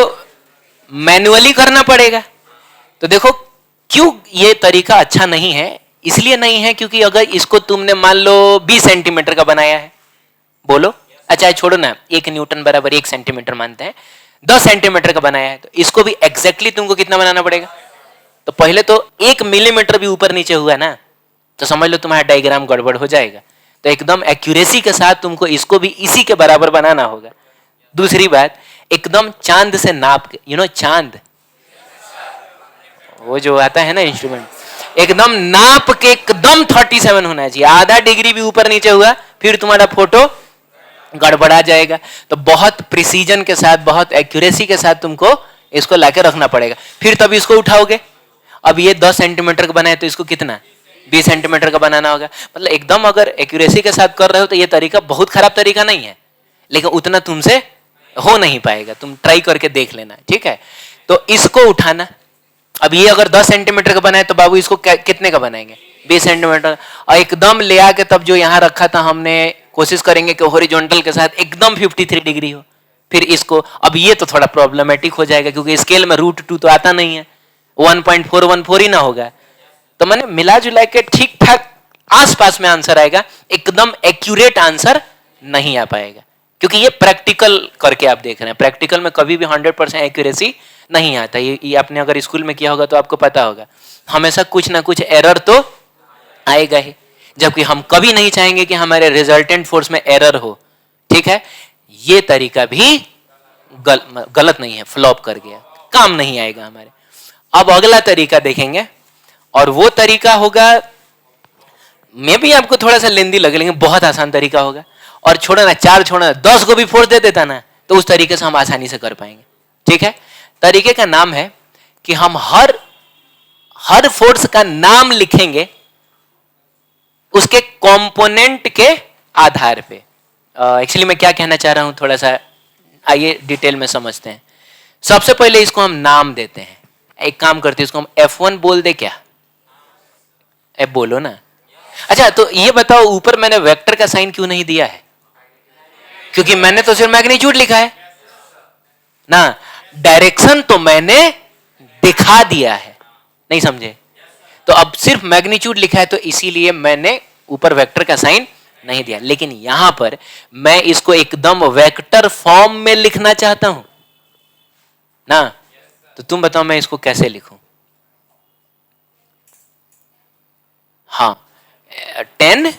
मैन्युअली करना पड़ेगा। तो देखो क्यों ये तरीका अच्छा नहीं है, इसलिए नहीं है क्योंकि अगर इसको तुमने मान लो 20 सेंटीमीटर का बनाया है, बोलो अच्छा छोड़ो ना, 1 न्यूटन बराबर 1 सेंटीमीटर मानते हैं, 10 सेंटीमीटर का बनाया है, तो इसको भी एग्जैक्टली तुमको कितना बनाना पड़ेगा। तो पहले तो 1 मिलीमीटर भी ऊपर नीचे हुआ ना तो समझ लो तुम्हारा डायग्राम गड़बड़ हो जाएगा। तो एकदम एक्यूरेसी के साथ तुमको इसको भी इसी के बराबर बनाना होगा। दूसरी बात, एकदम चांद से नाप के, चांद वो जो आता है ना इंस्ट्रूमेंट, एकदम नाप के एकदम 37 होना चाहिए। आधा डिग्री भी ऊपर नीचे हुआ फिर तुम्हारा फोटो गड़बड़ा जाएगा। तो बहुत प्रिसीजन के साथ, बहुत एक्यूरेसी के साथ तुमको इसको लाके रखना पड़ेगा, फिर तब इसको उठाओगे। अब ये 10 सेंटीमीटर का बना है तो इसको कितना 20 सेंटीमीटर का बनाना होगा। मतलब एकदम अगर एक्यूरेसी के साथ कर रहे हो तो ये तरीका बहुत खराब तरीका नहीं है, लेकिन उतना तुमसे हो नहीं पाएगा, तुम ट्राई करके देख लेना। ठीक है, तो इसको उठाना। अब ये अगर 10 सेंटीमीटर का बना है तो बाबू इसको कितने का बनाएंगे 20 सेंटीमीटर, और एकदम ले आके तब जो यहाँ रखा था हमने कोशिश करेंगे कि हॉरिजॉन्टल के साथ एकदम 53 डिग्री हो। फिर इसको, अब ये तो थोड़ा प्रॉब्लमेटिक हो जाएगा क्योंकि स्केल में √2 तो आता नहीं है, 1.414 ही ना होगा। तो मैंने मिला जुला के ठीक ठाक आसपास में आंसर आएगा, एकदम एक्यूरेट आंसर नहीं आ पाएगा क्योंकि ये प्रैक्टिकल करके आप देख रहे हैं। प्रैक्टिकल में कभी भी 100% एक्यूरेसी नहीं आता। ये आपने अगर स्कूल में किया होगा तो आपको पता होगा, हमेशा कुछ ना कुछ एरर तो आएगा ही, जबकि हम कभी नहीं चाहेंगे कि हमारे रिजल्टेंट फोर्स में एरर हो। ठीक है, ये तरीका भी गलत नहीं है, फ्लॉप कर गया, काम नहीं आएगा हमारे। अब अगला तरीका देखेंगे और वो तरीका होगा, मैं भी आपको थोड़ा सा लेंदी लगे लेकिन बहुत आसान तरीका होगा। और छोड़ो ना, 4 छोड़ो, 10 को भी फोर्स दे देता ना तो उस तरीके से हम आसानी से कर पाएंगे। ठीक है, तरीके का नाम है कि हम हर फोर्स का नाम लिखेंगे उसके कंपोनेंट के आधार पे। एक्चुअली मैं क्या कहना चाह रहा हूं, थोड़ा सा आइए डिटेल में समझते हैं। सबसे पहले इसको हम नाम देते हैं। एक काम करते हैं, इसको हम F1 बोल दे क्या? F बोलो ना। अच्छा तो ये बताओ, ऊपर मैंने वेक्टर का साइन क्यों नहीं दिया है? क्योंकि मैंने तो सिर्फ मैग्नीट्यूड लिखा है ना, डायरेक्शन तो मैंने दिखा दिया है, नहीं समझे? तो अब सिर्फ मैग्नीट्यूड लिखा है तो इसीलिए मैंने ऊपर वेक्टर का साइन नहीं दिया। लेकिन यहां पर मैं इसको एकदम वेक्टर फॉर्म में लिखना चाहता हूं ना, तो तुम बताओ मैं इसको कैसे लिखूं? हाँ, 10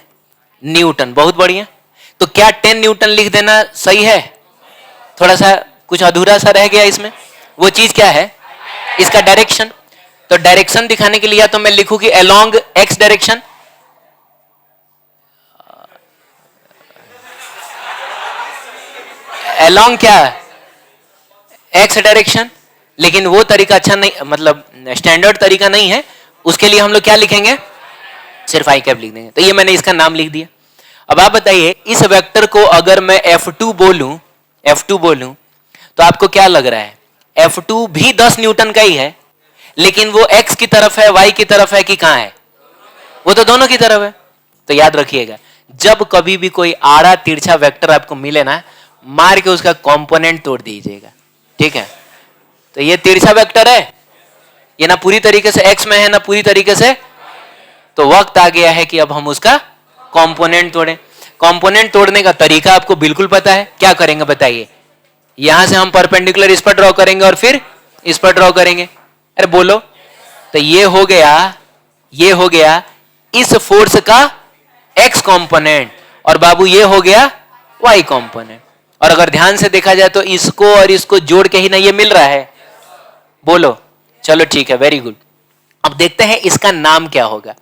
न्यूटन, बहुत बढ़िया। तो क्या 10 न्यूटन लिख देना सही है? थोड़ा सा कुछ अधूरा सा रह गया इसमें। वो चीज क्या है? इसका डायरेक्शन। तो डायरेक्शन दिखाने के लिए या तो मैं लिखूं कि अलोंग एक्स डायरेक्शन, अलोंग क्या एक्स डायरेक्शन, लेकिन वो तरीका अच्छा नहीं, मतलब स्टैंडर्ड तरीका नहीं है। उसके लिए हम लोग क्या लिखेंगे? सिर्फ आई कैप लिख देंगे। तो ये मैंने इसका नाम लिख दिया। अब आप बताइए, इस वेक्टर को अगर मैं F2 बोलूं तो आपको क्या लग रहा है? F2 भी 10 न्यूटन का ही है, लेकिन वो x की तरफ है, y की तरफ है कि कहां है? वो तो दोनों की तरफ है। तो याद रखिएगा, जब कभी भी कोई आड़ा तिरछा वेक्टर आपको मिले ना, मार के उसका कंपोनेंट तोड़ दीजिएगा, ठीक है? तो ये तिरछा वेक्टर है, ये ना पूरी तरीके से x में है ना पूरी तरीके से, तो वक्त आ गया है कि अब हम उसका कंपोनेंट तोड़ें। कंपोनेंट तोड़ने का तरीका आपको बिल्कुल पता है। क्या करेंगे बताइए? यहां से हम परपेंडिकुलर इस पर ड्रॉ करेंगे और फिर इस पर ड्रॉ करेंगे। अरे बोलो। तो ये हो गया इस फोर्स का x कंपोनेंट, और बाबू ये हो गया y कंपोनेंट। और अगर ध्यान से देखा जाए तो इसको और इसको जोड़ के ही ना ये मिल रहा है। बोलो। चलो ठीक है, वेरी गुड। अब देखते हैं इसका नाम क्या होगा,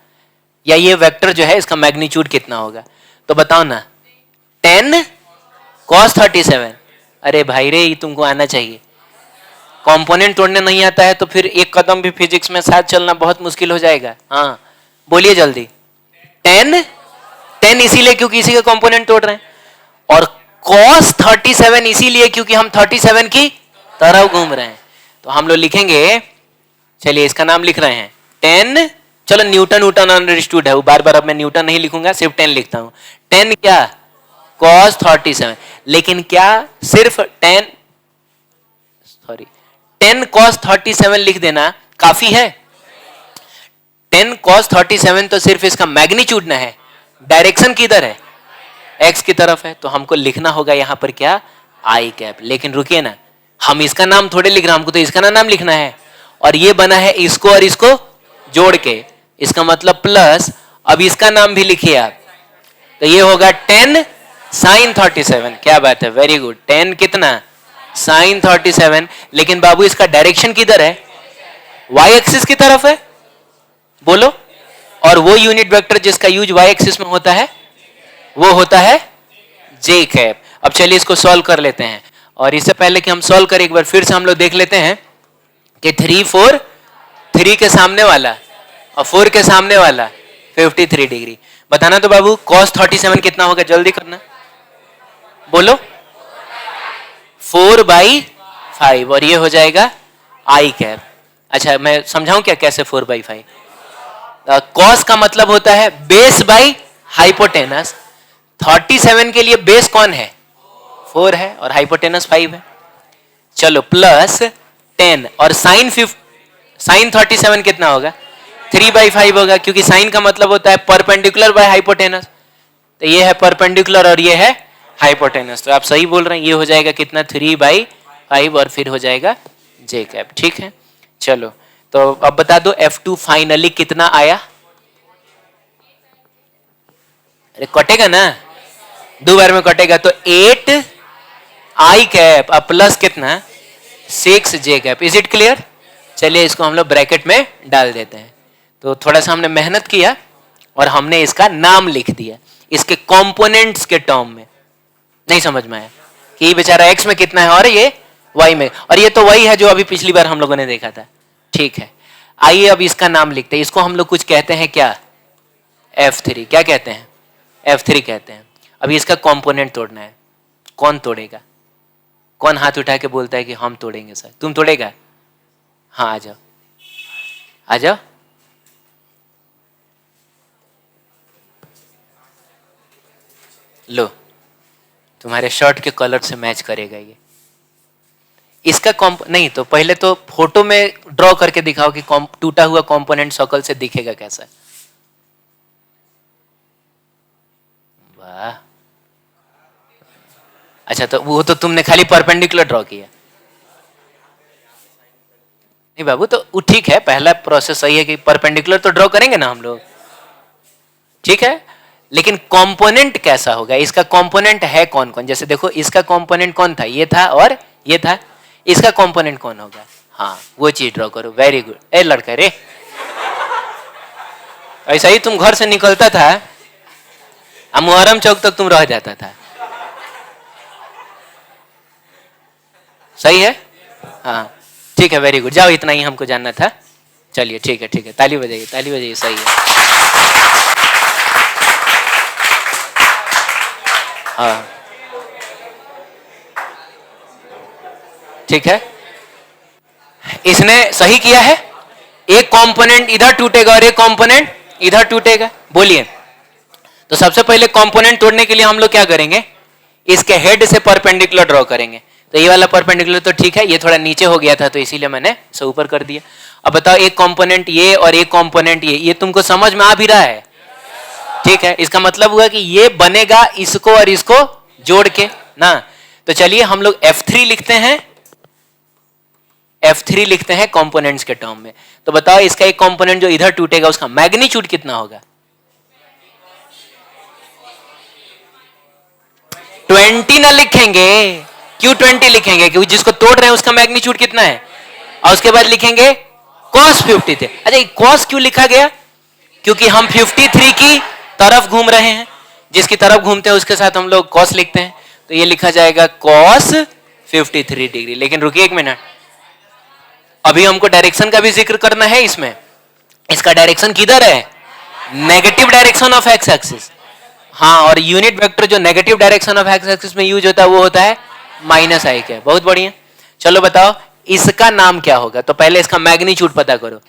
या ये वेक्टर जो है इसका मैग्नीट्यूड कितना होगा। तो बताओ ना, 10 cos 37। अरे भाई रे, ये तुमको आना चाहिए। कंपोनेंट तोड़ने नहीं आता है तो फिर एक कदम भी फिजिक्स में साथ चलना बहुत मुश्किल हो जाएगा। हाँ बोलिए जल्दी। 10 इसीलिए क्योंकि इसी के कंपोनेंट तोड़ रहे हैं, और cos 37 इसीलिए क्योंकि हम 37 की तरफ घूम रहे हैं। तो हम लोग लिखेंगे, चलिए इसका नाम लिख रहे हैं 10, चलो न्यूटन अंडरस्टूड है, बार बार अब मैं न्यूटन नहीं लिखूंगा, सिर्फ 10 लिखता हूं। 10 क्या? cos 37। लेकिन क्या सिर्फ 10 cos 37 लिख देना काफी है? 10 cos 37 तो सिर्फ इसका मैग्नीट्यूड ना है, डायरेक्शन किधर है? x की तरफ है। तो हमको लिखना होगा यहां पर क्या? आई कैप। लेकिन रुकिए ना, हम इसका नाम थोड़े लिख रहे हैं, हमको तो इसका नाम लिखना है। और ये बना है इसको और इसको जोड़ के, इसका मतलब प्लस। अब इसका नाम भी लिखिए आप, तो ये होगा 10 sin 37। क्या बात है, वेरी गुड। 10 कितना? sin 37। लेकिन बाबू इसका डायरेक्शन किधर है? y एक्सिस की तरफ है। बोलो। और वो यूनिट वेक्टर जिसका यूज y एक्सिस में होता है वो होता है j कैप। अब चलिए इसको सॉल्व कर लेते हैं, और इससे पहले कि हम सॉल्व करें एक बार फिर से हम लोग देख लेते हैं कि 3 4 3 के सामने वाला और 4 के सामने वाला 53 डिग्री। बताना तो बाबू, cos 37 कितना होगा? जल्दी करना, बोलो। 4/5, और ये हो जाएगा आई कैप। अच्छा मैं समझाऊं क्या कैसे 4/5? cos का मतलब होता है बेस बाई हाइपोटेनस। 37 के लिए बेस कौन है? 4 है, और हाइपोटेनस 5 है। चलो प्लस 10, और साइन 37 कितना होगा? 3/5 होगा, क्योंकि साइन का मतलब होता है परपेंडिकुलर बाय हाइपोटेनस। तो ये है परपेंडिकुलर और ये है हाइपोटेनस। तो आप सही बोल रहे हैं, ये हो जाएगा कितना? 3/5, और फिर हो जाएगा j कैप। ठीक है, चलो तो अब बता दो F2 फाइनली कितना आया? अरे कटेगा ना, 2 बार में कटेगा। तो 8 आई कैप अब प्लस कितना? 6 j cap. Is it clear? चलिए इसको हम लोग ब्रैकेट में डाल देते हैं। तो थोड़ा सा हमने मेहनत किया और हमने इसका नाम लिख दिया इसके कंपोनेंट्स के टर्म में। नहीं समझ में आया कि ये बेचारा x में कितना है और ये y में, और ये तो वही है जो अभी पिछली बार हम लोगों ने देखा था। ठीक है, आइए अब इसका नाम लिखते हैं। इसको हम लोग कुछ कहते हैं क्या, F3। क्या कहते हैं, F3 कहते हैं। अभी इसका कंपोनेंट तोड़ना है। कौन तोड़ेगा, कौन हाथ उठा के बोलता है कि हम तोड़ेंगे सर, तुम तोड़ेगा? हाँ आ जाओ, आ जाओ। लो, तुम्हारे शर्ट के कलर से मैच करेगा ये। इसका नहीं तो पहले तो फोटो में ड्रॉ करके दिखाओ कि टूटा हुआ कंपोनेंट शक्ल से दिखेगा कैसा। वाह, अच्छा तो वो तो तुमने खाली परपेंडिकुलर ड्रॉ किया। नहीं बाबू, तो वो ठीक है, पहला प्रोसेस सही है कि परपेंडिकुलर तो ड्रॉ करेंगे ना हम लोग, ठीक है। लेकिन कंपोनेंट कैसा होगा, इसका कंपोनेंट है कौन कौन? जैसे देखो, इसका कंपोनेंट कौन था, ये था और ये था। इसका कंपोनेंट कौन होगा? हाँ, वो चीज ड्रॉ करो। Very good. ए लड़का रे, ऐसा ही तुम घर से निकलता था, मुहर्रम चौक तक तुम रह जाता था। सही है, हाँ ठीक है, वेरी गुड। जाओ, इतना ही हमको जानना था। चलिए ठीक है, ठीक है, ताली बजाइए, ताली बजाइए। सही है, हाँ ठीक है, इसने सही किया है। एक कंपोनेंट इधर टूटेगा और एक कंपोनेंट इधर टूटेगा। बोलिए, तो सबसे पहले कंपोनेंट तोड़ने के लिए हम लोग क्या करेंगे, इसके हेड से परपेंडिकुलर ड्रॉ करेंगे। तो ये वाला परपेंडिकुलर तो ठीक है, ये थोड़ा नीचे हो गया था तो इसीलिए मैंने इसे ऊपर कर दिया। अब बताओ, एक कंपोनेंट ये और एक कंपोनेंट ये तुमको समझ में आ भी रहा है? ठीक है, इसका मतलब हुआ कि ये बनेगा इसको और इसको जोड़ के ना। तो चलिए हम लोग F3 लिखते हैं, F3 लिखते हैं कंपोनेंट्स के टर्म में। तो बताओ, इसका एक कंपोनेंट जो इधर टूटेगा उसका मैग्नीट्यूड कितना होगा? 20 ना लिखेंगे। क्यों 20 लिखेंगे? क्योंकि जिसको तोड़ रहे हैं उसका मैग्नीट्यूड कितना है, और उसके बाद लिखेंगे cos 50 थे। अच्छा, cos क्यों लिखा गया? क्योंकि हम 53 की तरफ घूम रहे हैं, जिसकी तरफ घूमते हैं उसके साथ हम लोग cos लिखते हैं। तो ये लिखा जाएगा cos 53 डिग्री। लेकिन रुकिए एक मिनट, अभी हमको डायरेक्शन का भी जिक्र करना है इसमें। इसका डायरेक्शन किधर है? Negative direction of x axis. हाँ, और यूनिट वेक्टर जो negative direction of x axis में यूज होता है वो होता है माइनस आई के। बहुत बढ़िया। चलो बताओ, इसका नाम क्या होगा? तो पहले इसका मैग्नीट्यूड पता करो।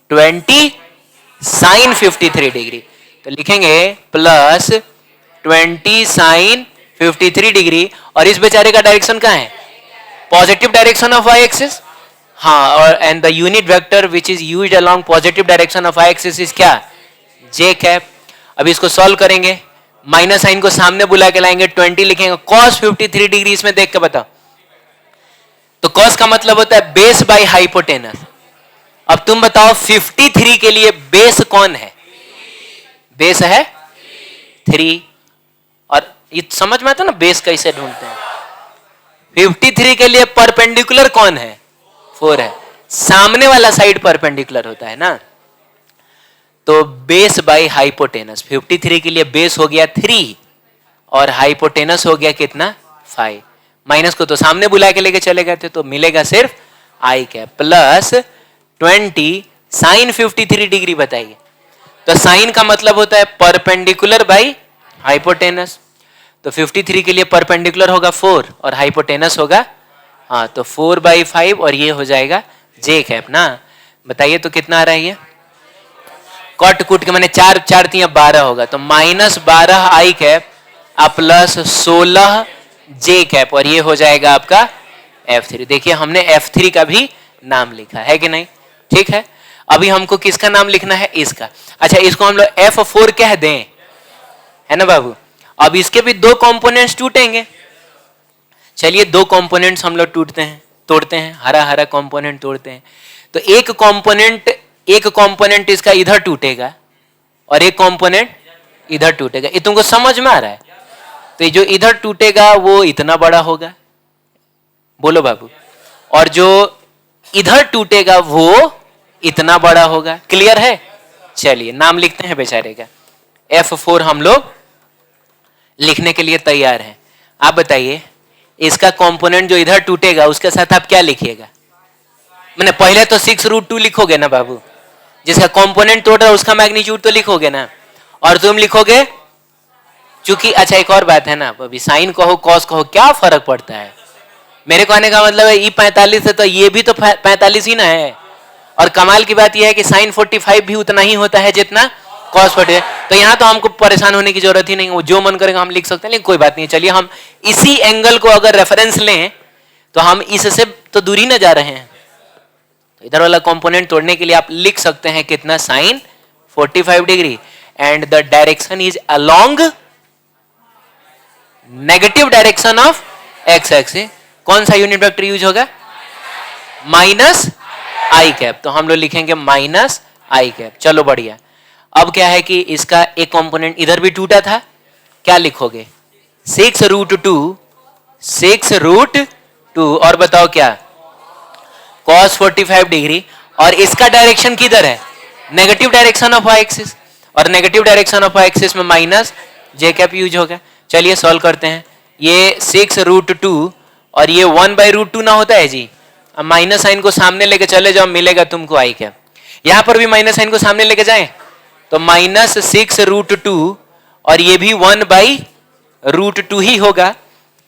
20 साइन 53 डिग्री, तो लिखेंगे प्लस 20 साइन 53 डिग्री। और इस बेचारे का डायरेक्शन कहाँ है? Positive direction of Y axis. हाँ, और and the unit vector which is used along positive direction of Y axis is क्या? J cap. अब इसको सॉल्व करेंगे, माइनस साइन को सामने बुला के लाएंगे, 20 लिखेंगे, cos 53 डिग्री इसमें देख के बताओ। तो cos का मतलब होता है बेस बाय हाइपोटेनस। अब तुम बताओ 53 के लिए बेस कौन है? बेस है 3। और ये समझ में आता ना बेस कैसे ढूंढते हैं। 53 के लिए परपेंडिकुलर कौन है? 4 है। सामने वाला साइड परपेंडिकुलर होता है ना। तो बेस बाय हाइपोटेनस, 53 के लिए बेस हो गया 3 और हाइपोटेनस हो गया कितना? 5। माइनस को तो सामने बुला के लेके चले गए थे, तो मिलेगा सिर्फ आई कैप प्लस 20 साइन 53 डिग्री। बताइए, तो साइन का मतलब होता है परपेंडिकुलर बाय हाइपोटेनस। तो 53 के लिए परपेंडिकुलर होगा 4 और हाइपोटेनस होगा, हाँ, तो 4/5 और ये हो जाएगा जे कैप ना। बताइए तो कितना आ रहा है ये? कट कुट के मैंने 4 4 3 12 होगा, तो -12 आई कैप प्लस 16 जे कैप, और ये हो जाएगा आपका F3। देखिए, हमने F3 का भी नाम लिखा है कि नहीं? ठीक है, अभी हमको किसका नाम लिखना है? इसका। अच्छा, इसको हम लोग F4 कह दें, है ना बाबू? अब इसके भी 2 कंपोनेंट्स टूटेंगे। चलिए, 2 कंपोनेंट्स हम लोग तोड़ते हैं, हरा हरा कंपोनेंट तोड़ते हैं। तो एक कंपोनेंट इसका इधर टूटेगा और एक कंपोनेंट इधर टूटेगा। ये तुमको समझ में आ रहा है? तो ये जो इधर टूटेगा वो इतना बड़ा होगा, बोलो बाबू, और जो इधर टूटेगा वो इतना बड़ा होगा। क्लियर है? चलिए नाम लिखते हैं बेचारे का। F4 हम लोग लिखने के लिए तैयार हैं। आप बताइए, इसका कंपोनेंट जो इधर टूटेगा उसके साथ आप क्या लिखिएगा? मैंने पहले तो 6√2 लिखोगे ना बाबू, जिसका कंपोनेंट तोड़ रहा है उसका मैग्नीट्यूड तो लिखोगे ना, और तुम लिखोगे चूंकि, अच्छा एक और बात है ना, अभी साइन कहो कॉस कहो क्या फर्क पड़ता है, मेरे कहने का मतलब है E45 है तो ये भी तो 45 ही ना है, और कमाल की बात यह है कि साइन 45 भी उतना ही होता है जितना कॉस 45, तो यहाँ तो हमको परेशान होने की जरूरत ही नहीं, वो जो मन करेगा हम लिख सकते हैं, लेकिन कोई बात नहीं, चलिए हम इसी एंगल को अगर रेफरेंस लें तो हम इससे तो दूरी ना जा रहे हैं, तो इधर वाला कंपोनेंट तोड़ने के लिए आप लिख सकते हैं कितना, sine 45 degree, and the direction is along negative direction of x axis. कौन सा यूनिट वेक्टर यूज होगा, माइनस आई कैप, तो हम लोग लिखेंगे माइनस आई कैप। चलो बढ़िया, अब क्या है कि इसका एक कंपोनेंट इधर भी टूटा था, क्या लिखोगे 6√2, 6√2, और बताओ क्या cos 45 डिग्री, और इसका डायरेक्शन किधर है, negative direction of Y axis, और negative direction of Y axis में माइनस जे कैप यूज होगा। चलिए सॉल्व करते हैं, ये 6√2 और ये 1/√2 ना होता है जी, अब माइनस साइन को सामने लेके चले जाओ, मिलेगा तुमको आई कैप, यहां पर भी माइनस साइन को सामने लेके जाएं तो माइनस 6√2, और ये भी 1/√2 ही होगा,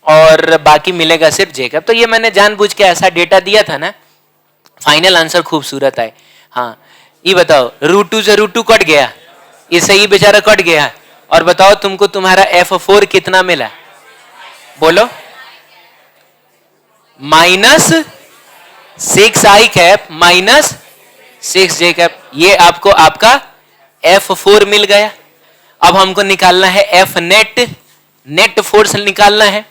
और बाकी मिलेगा सिर्फ जे कैप। तो ये मैंने जानबूझ के ऐसा डेटा दिया था ना, फाइनल आंसर खूबसूरत आए। हाँ ये बताओ, √2 से √2 कट गया, इससे ये बेचारा कट गया, और बताओ तुमको तुम्हारा F4 कितना मिला, बोलो, minus 6i cap minus 6j cap, ये आपको आपका F4 मिल गया। अब हमको निकालना है F नेट, नेट फोर्स निकालना है,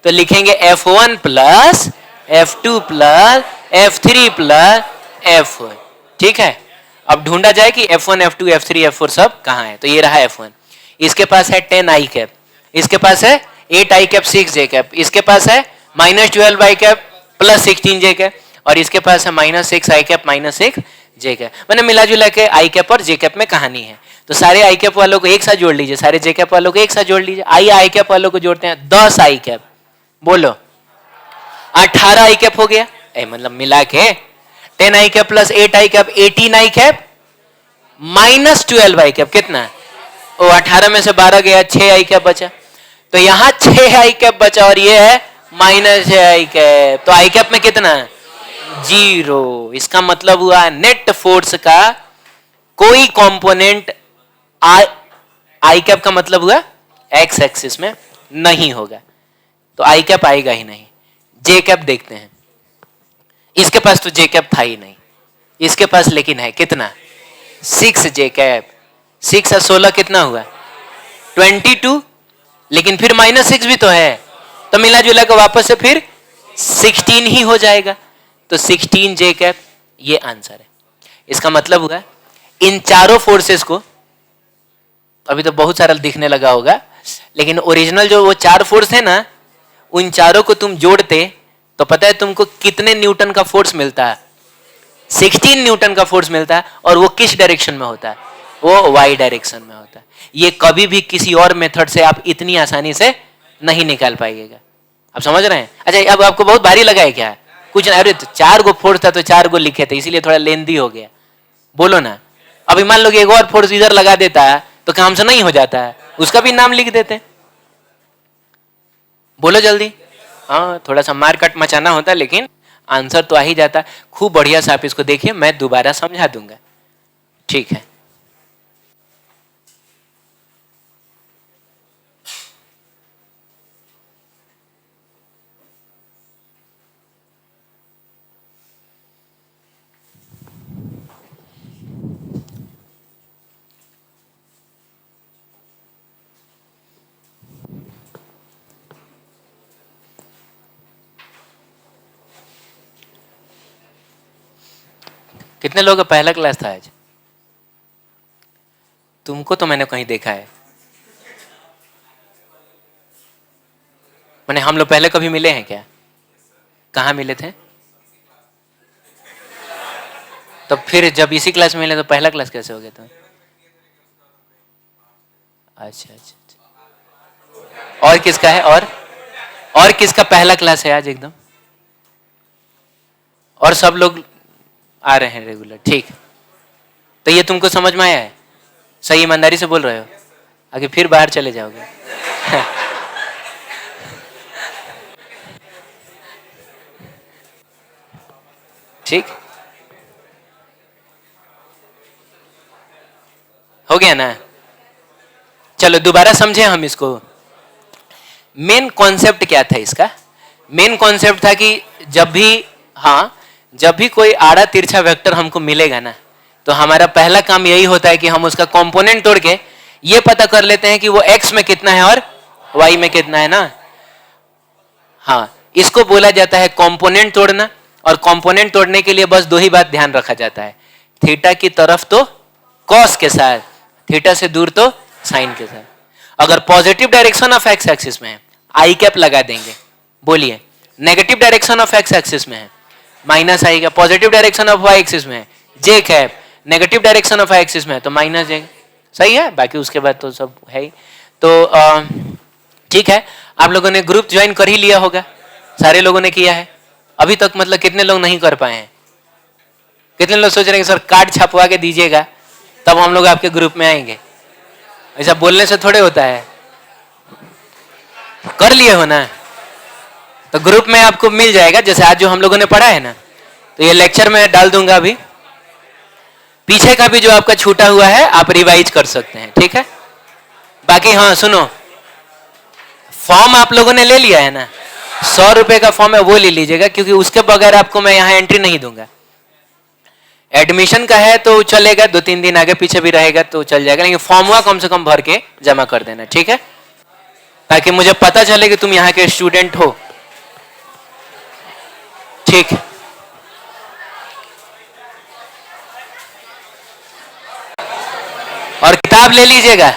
तो लिखेंगे F1 plus F2 plus F3 plus F4, ठीक है। अब ढूंढा जाए कि F1 F2 F3 F4 सब कहां है, तो ये रहा F1, इसके पास है 10i कैप, इसके पास है 8i कैप 6j कैप, इसके पास है -12i cap plus 16j cap, और इसके पास है -6i कैप -6j कैप। मैंने मिला जुला के आई कैप और जे कैप में कहानी है, तो सारे आई कैप वालों को एक साथ जोड़ लीजिए, सारे जे कैप वालों को एक साथ जोड़ लीजिए। आइए आई कैप वालों को जोड़ते हैं, 10 आई कैप, बोलो 18 आई कैप हो गया, मतलब मिला के 10 आई कैप प्लस 8 आई कैप 18 आई कैप -12 आई कैप, कितना, वो 18 में से 12 गया, 6 आई कैप बचा, तो यहां 6 आई कैप बचा, और ये है -6 आई कैप, तो आई कैप में कितना, 0। इसका मतलब हुआ नेट फोर्स का कोई कंपोनेंट आई कैप का मतलब हुआ एक्स एक्सिस में नहीं होगा, तो आई कैप आएगा ही नहीं। जे कैप देखते हैं, इसके पास तो जे कैप था ही नहीं, इसके पास लेकिन है कितना, 6 जे कैप, 6 और 16 कितना हुआ 22, लेकिन फिर -6 भी तो है, तो मिला जुला के वापस से फिर 16 ही हो जाएगा, तो 16 जे कैप ये आंसर है। इसका मतलब हुआ इन चारों फोर्सेस को, अभी तो बहुत सारा दिखने लगा होगा, लेकिन ओरिजिनल जो वो 4 फोर्स है ना, उन चारों को तुम जोड़ते तो पता है तुमको कितने न्यूटन का फोर्स मिलता है, 16 न्यूटन का फोर्स मिलता है, और वो किस डायरेक्शन में होता है, वो वाई डायरेक्शन में होता है। ये कभी भी किसी और मेथड से आप इतनी आसानी से नहीं निकाल पाइएगा, आप समझ रहे हैं। अच्छा अब आपको बहुत भारी लगा है क्या, कुछ ना, अरे तो 4 गो फोर्स था तो 4 गो लिखे थे, इसीलिए थोड़ा लेंदी हो गया, बोलो ना। अभी मान लो कि एक और फोर्स इधर लगा देता है तो काम से नहीं हो जाता है, उसका भी नाम लिख देते, बोलो जल्दी। हाँ थोड़ा सा मार कट मचाना होता है, लेकिन आंसर तो आ ही जाता है। खूब बढ़िया से आप इसको देखिए, मैं दोबारा समझा दूंगा, ठीक है। कितने लोगों का पहला क्लास था आज, तुमको तो मैंने कहीं देखा है, मैंने हम लोग पहले कभी मिले हैं क्या, कहाँ मिले थे, तो फिर जब इसी क्लास में मिले तो पहला क्लास कैसे हो गया तुम, अच्छा अच्छा अच्छा। और किसका है, और किसका पहला क्लास है आज एकदम, और सब लोग आ रहे हैं रेगुलर, ठीक। तो ये तुमको समझ में आया है? सही ईमानदारी से बोल रहे हो? आगे फिर बाहर चले जाओगे। ठीक, हो गया ना? चलो दोबारा समझे हम इसको। मेन कॉन्सेप्ट क्या था इसका? मेन कॉन्सेप्ट था कि जब भी, हाँ, जब भी कोई आड़ा तिरछा वेक्टर हमको मिलेगा ना, तो हमारा पहला काम यही होता है कि हम उसका कंपोनेंट तोड़ के ये पता कर लेते हैं कि वो x में कितना है और y में कितना है ना। हाँ, इसको बोला जाता है कंपोनेंट तोड़ना। और कंपोनेंट तोड़ने के लिए बस दो ही बात ध्यान रखा जाता है, थीटा की तरफ तो कॉस के साथ, थीटा से दूर तो साइन के साथ। अगर positive direction of x axis में है, आई कैप लगा देंगे। बोलिए, negative direction of x axis में है, minus I cap. Positive direction of Y axis में है, J cap. Negative direction of axis में है तो माइनस जे। सही है? बाकी उसके बाद तो सब है ही। तो ठीक है, आप लोगों ने ग्रुप ज्वाइन कर ही लिया होगा, सारे लोगों ने किया है अभी तक? मतलब कितने लोग नहीं कर पाए हैं? कितने लोग सोच रहे हैं सर कार्ड छपवा के दीजिएगा तब हम लोग आपके ग्रुप में आएंगे? ऐसा बोलने से थोड़े होता है। कर लिए हो ना, तो ग्रुप में आपको मिल जाएगा। जैसे आज जो हम लोगों ने पढ़ा है ना, तो ये लेक्चर में डाल दूंगा अभी। पीछे का भी जो आपका छूटा हुआ है आप रिवाइज कर सकते हैं, ठीक है? बाकी हाँ सुनो, फॉर्म आप लोगों ने ले लिया है ना? 100 रुपए का फॉर्म है, वो ले लीजिएगा, क्योंकि उसके बगैर आपको मैं यहाँ एंट्री नहीं दूंगा। एडमिशन का है तो चलेगा, 2-3 दिन आगे पीछे भी रहेगा तो चल जाएगा, लेकिन फॉर्म कम से कम भर के जमा कर देना, ठीक है? ताकि मुझे पता चले कि तुम यहाँ के स्टूडेंट हो। ठीक, और किताब ले लीजिएगा।